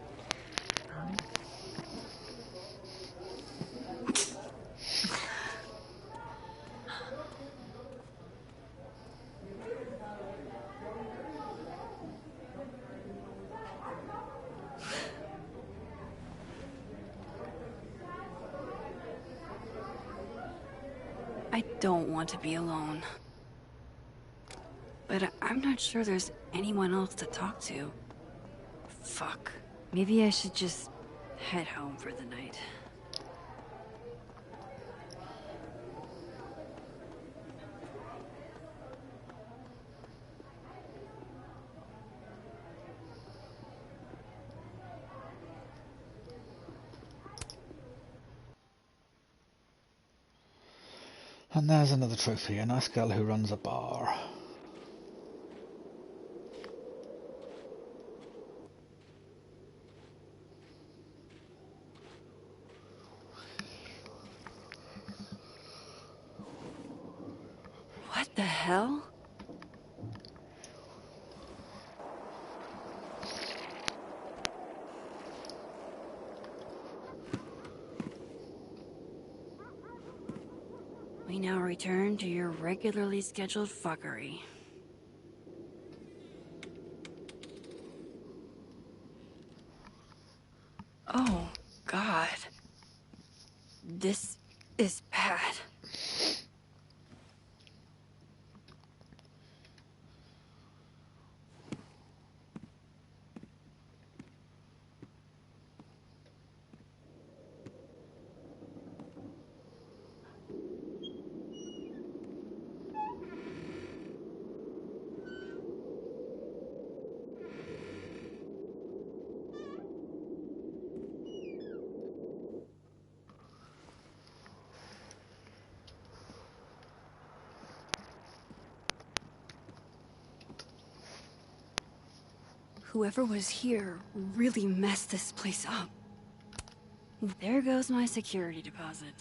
S1: I don't want to be alone. But I'm not sure there's anyone else to talk to. Fuck. Maybe I should just head home for the night.
S3: And there's another trophy, a nice girl who runs a bar.
S1: What the hell? We now return to your regularly scheduled fuckery. Oh, God. This is bad. Whoever was here really messed this place up. There goes my security deposit.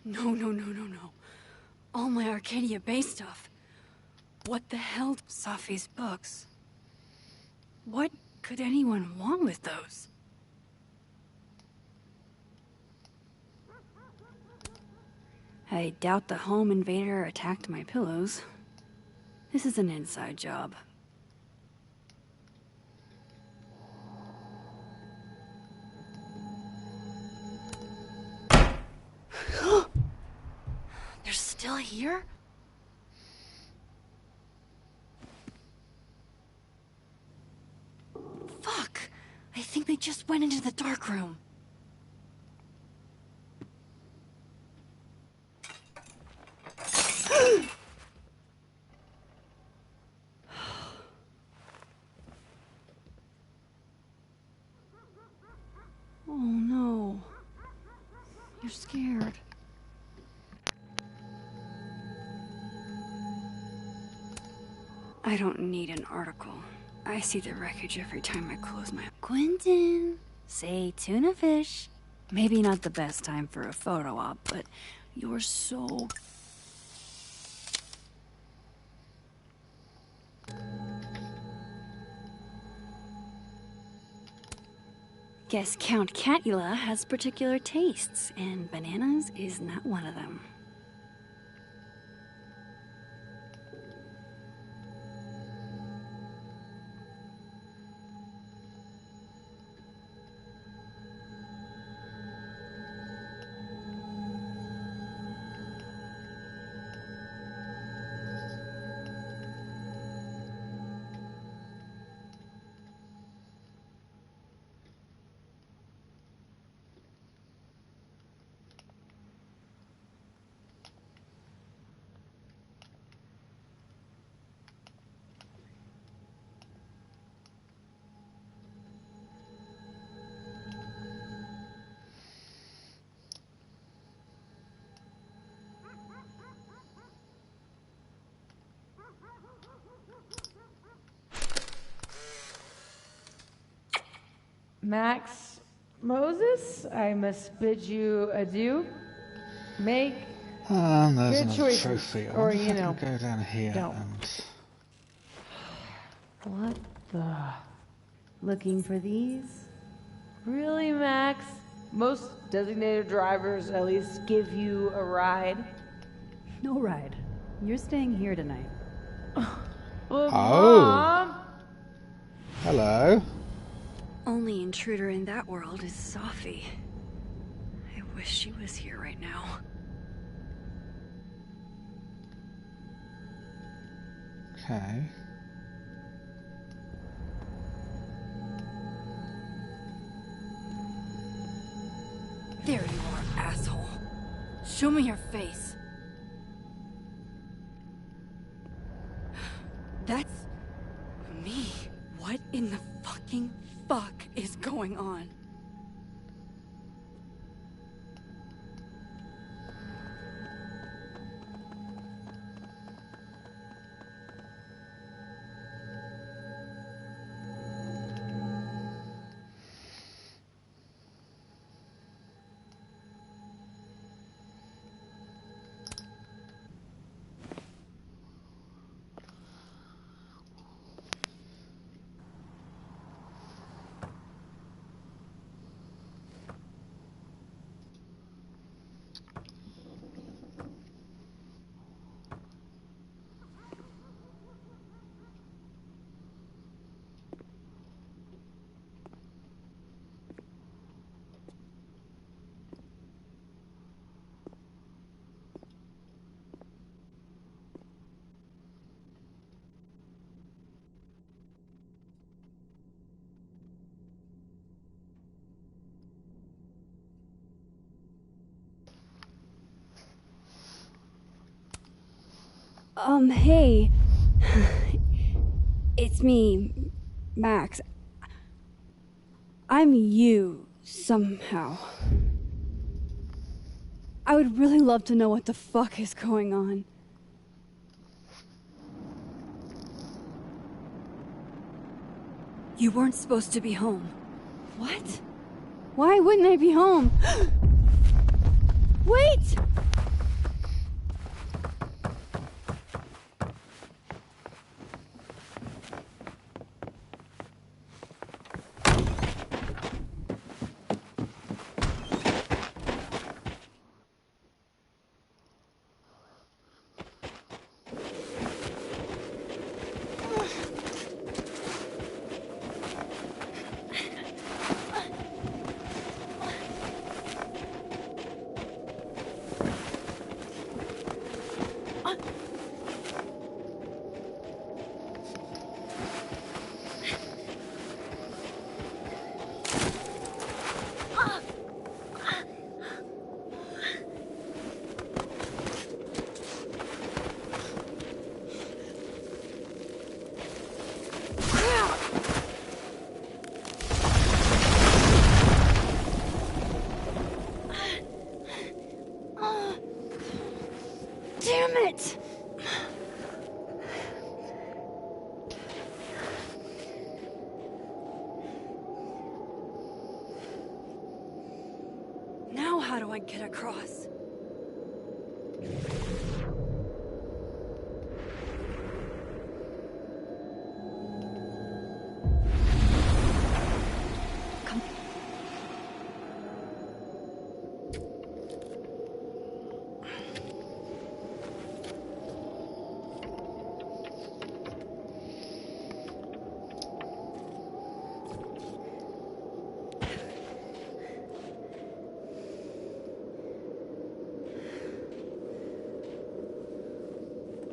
S1: No. All my Arcadia Bay stuff. What the hell? Safi's books. What could anyone want with those? I doubt the home invader attacked my pillows. This is an inside job. They're still here? Fuck! I think they just went into the dark room. Oh no. You're scared. I don't need an article. I see the wreckage every time I close my... Quentin! Say tuna fish. Maybe not the best time for a photo op, but you're so... Guess Count Catula has particular tastes, and bananas is not one of them.
S4: Max Moses, I must bid you adieu. Make
S3: There's
S4: good
S3: another
S4: choices,
S3: trophy.
S4: or
S3: I
S4: you know,
S3: can go down here
S4: don't.
S3: and...
S4: What the? Looking for these? Really, Max? Most designated drivers at least give you a ride.
S17: No ride. You're staying here tonight.
S4: Well,
S3: Oh.
S4: Mom!
S3: Hello.
S1: Only intruder in that world is Sophie. I wish she was here right now.
S3: Okay.
S1: There you are, asshole. Show me your face. That's... me. What in the fucking fuck is going on? Hey. It's me, Max. I'm you, somehow. I would really love to know what the fuck is going on. You weren't supposed to be home. What? Why wouldn't I be home? Wait! How do I get across?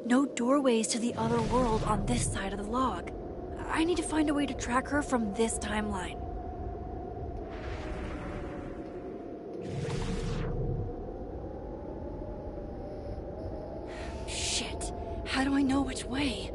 S1: No doorways to the other world on this side of the log. I need to find a way to track her from this timeline. Shit. How do I know which way?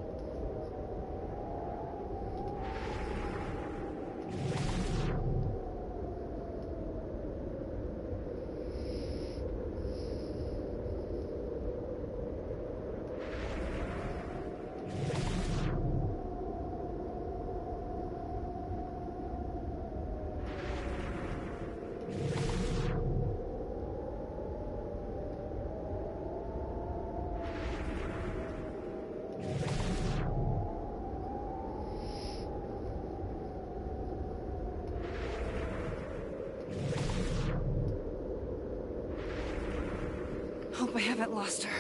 S1: Hope I haven't lost her.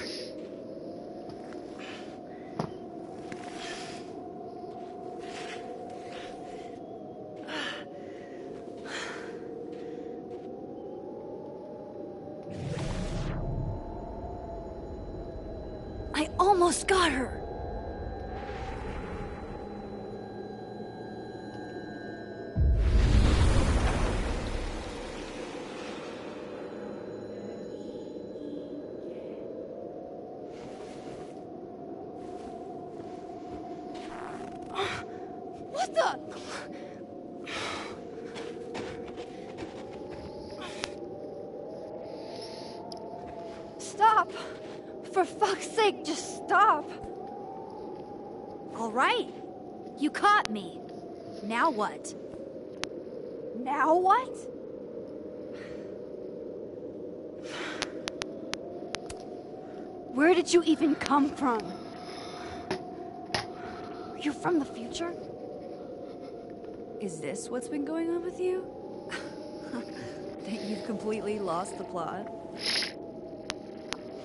S1: I almost got her! What the? Stop! For fuck's sake, just stop! All right. You caught me. Now what? Now what? Where did you even come from? You're from the future? Is this what's been going on with you? That you've completely lost the plot?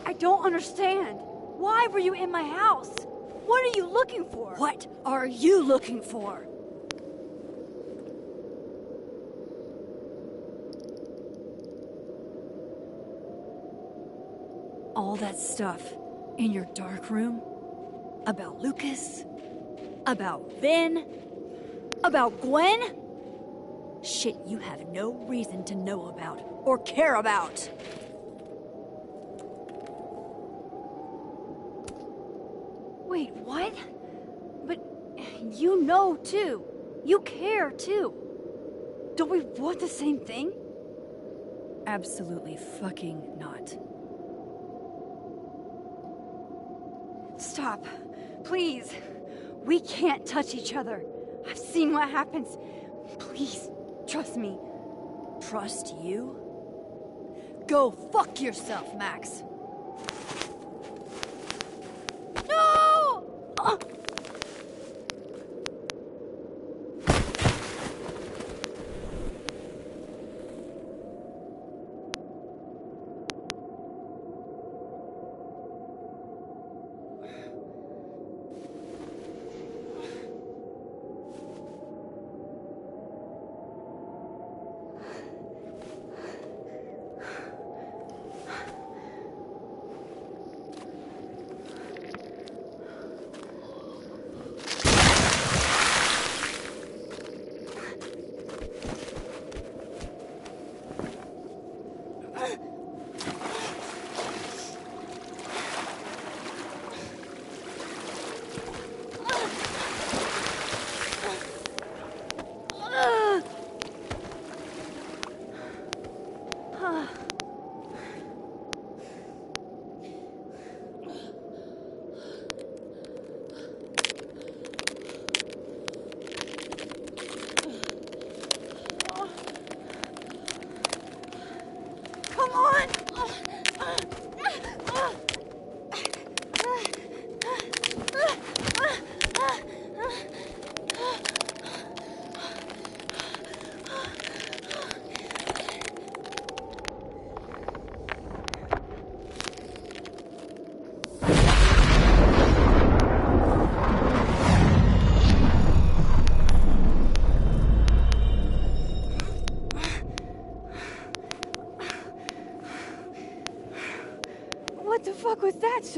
S1: I don't understand. Why were you in my house? What are you looking for? What are you looking for? All that stuff in your dark room? About Lucas? About Vin? About Gwen? Shit you have no reason to know about or care about. Wait, what? But you know too. You care too. Don't we want the same thing? Absolutely fucking not. Stop. Please. We can't touch each other. I've seen what happens. Please, trust me. Trust you? Go fuck yourself, Max. No!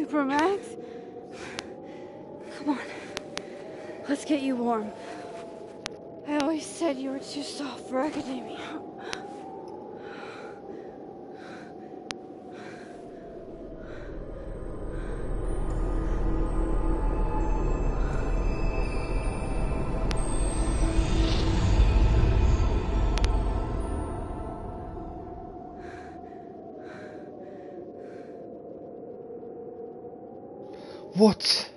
S14: Supermax? Come on. Let's get you warm. I always said you were too soft for academia.
S3: What?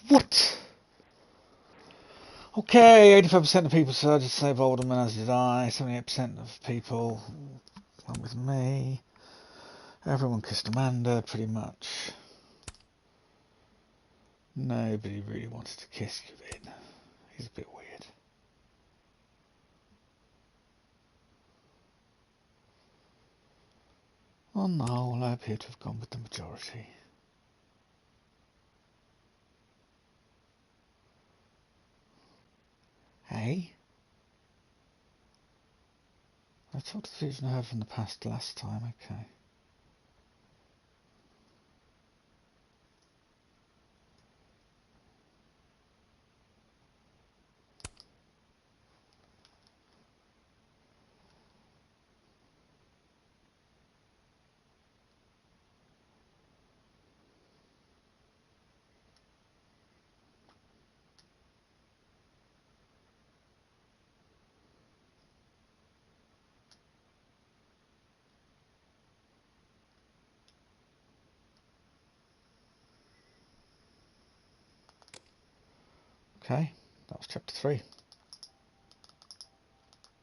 S3: What? Okay, 85% of people decided to save Alderman, as did I. 78% of people went with me. Everyone kissed Amanda, pretty much. Nobody really wanted to kiss Kevin. He's a bit weird. On the whole, I appear to have gone with the majority. Hey? I talked to the vision I had from the past last time, okay. Okay, that was chapter 3.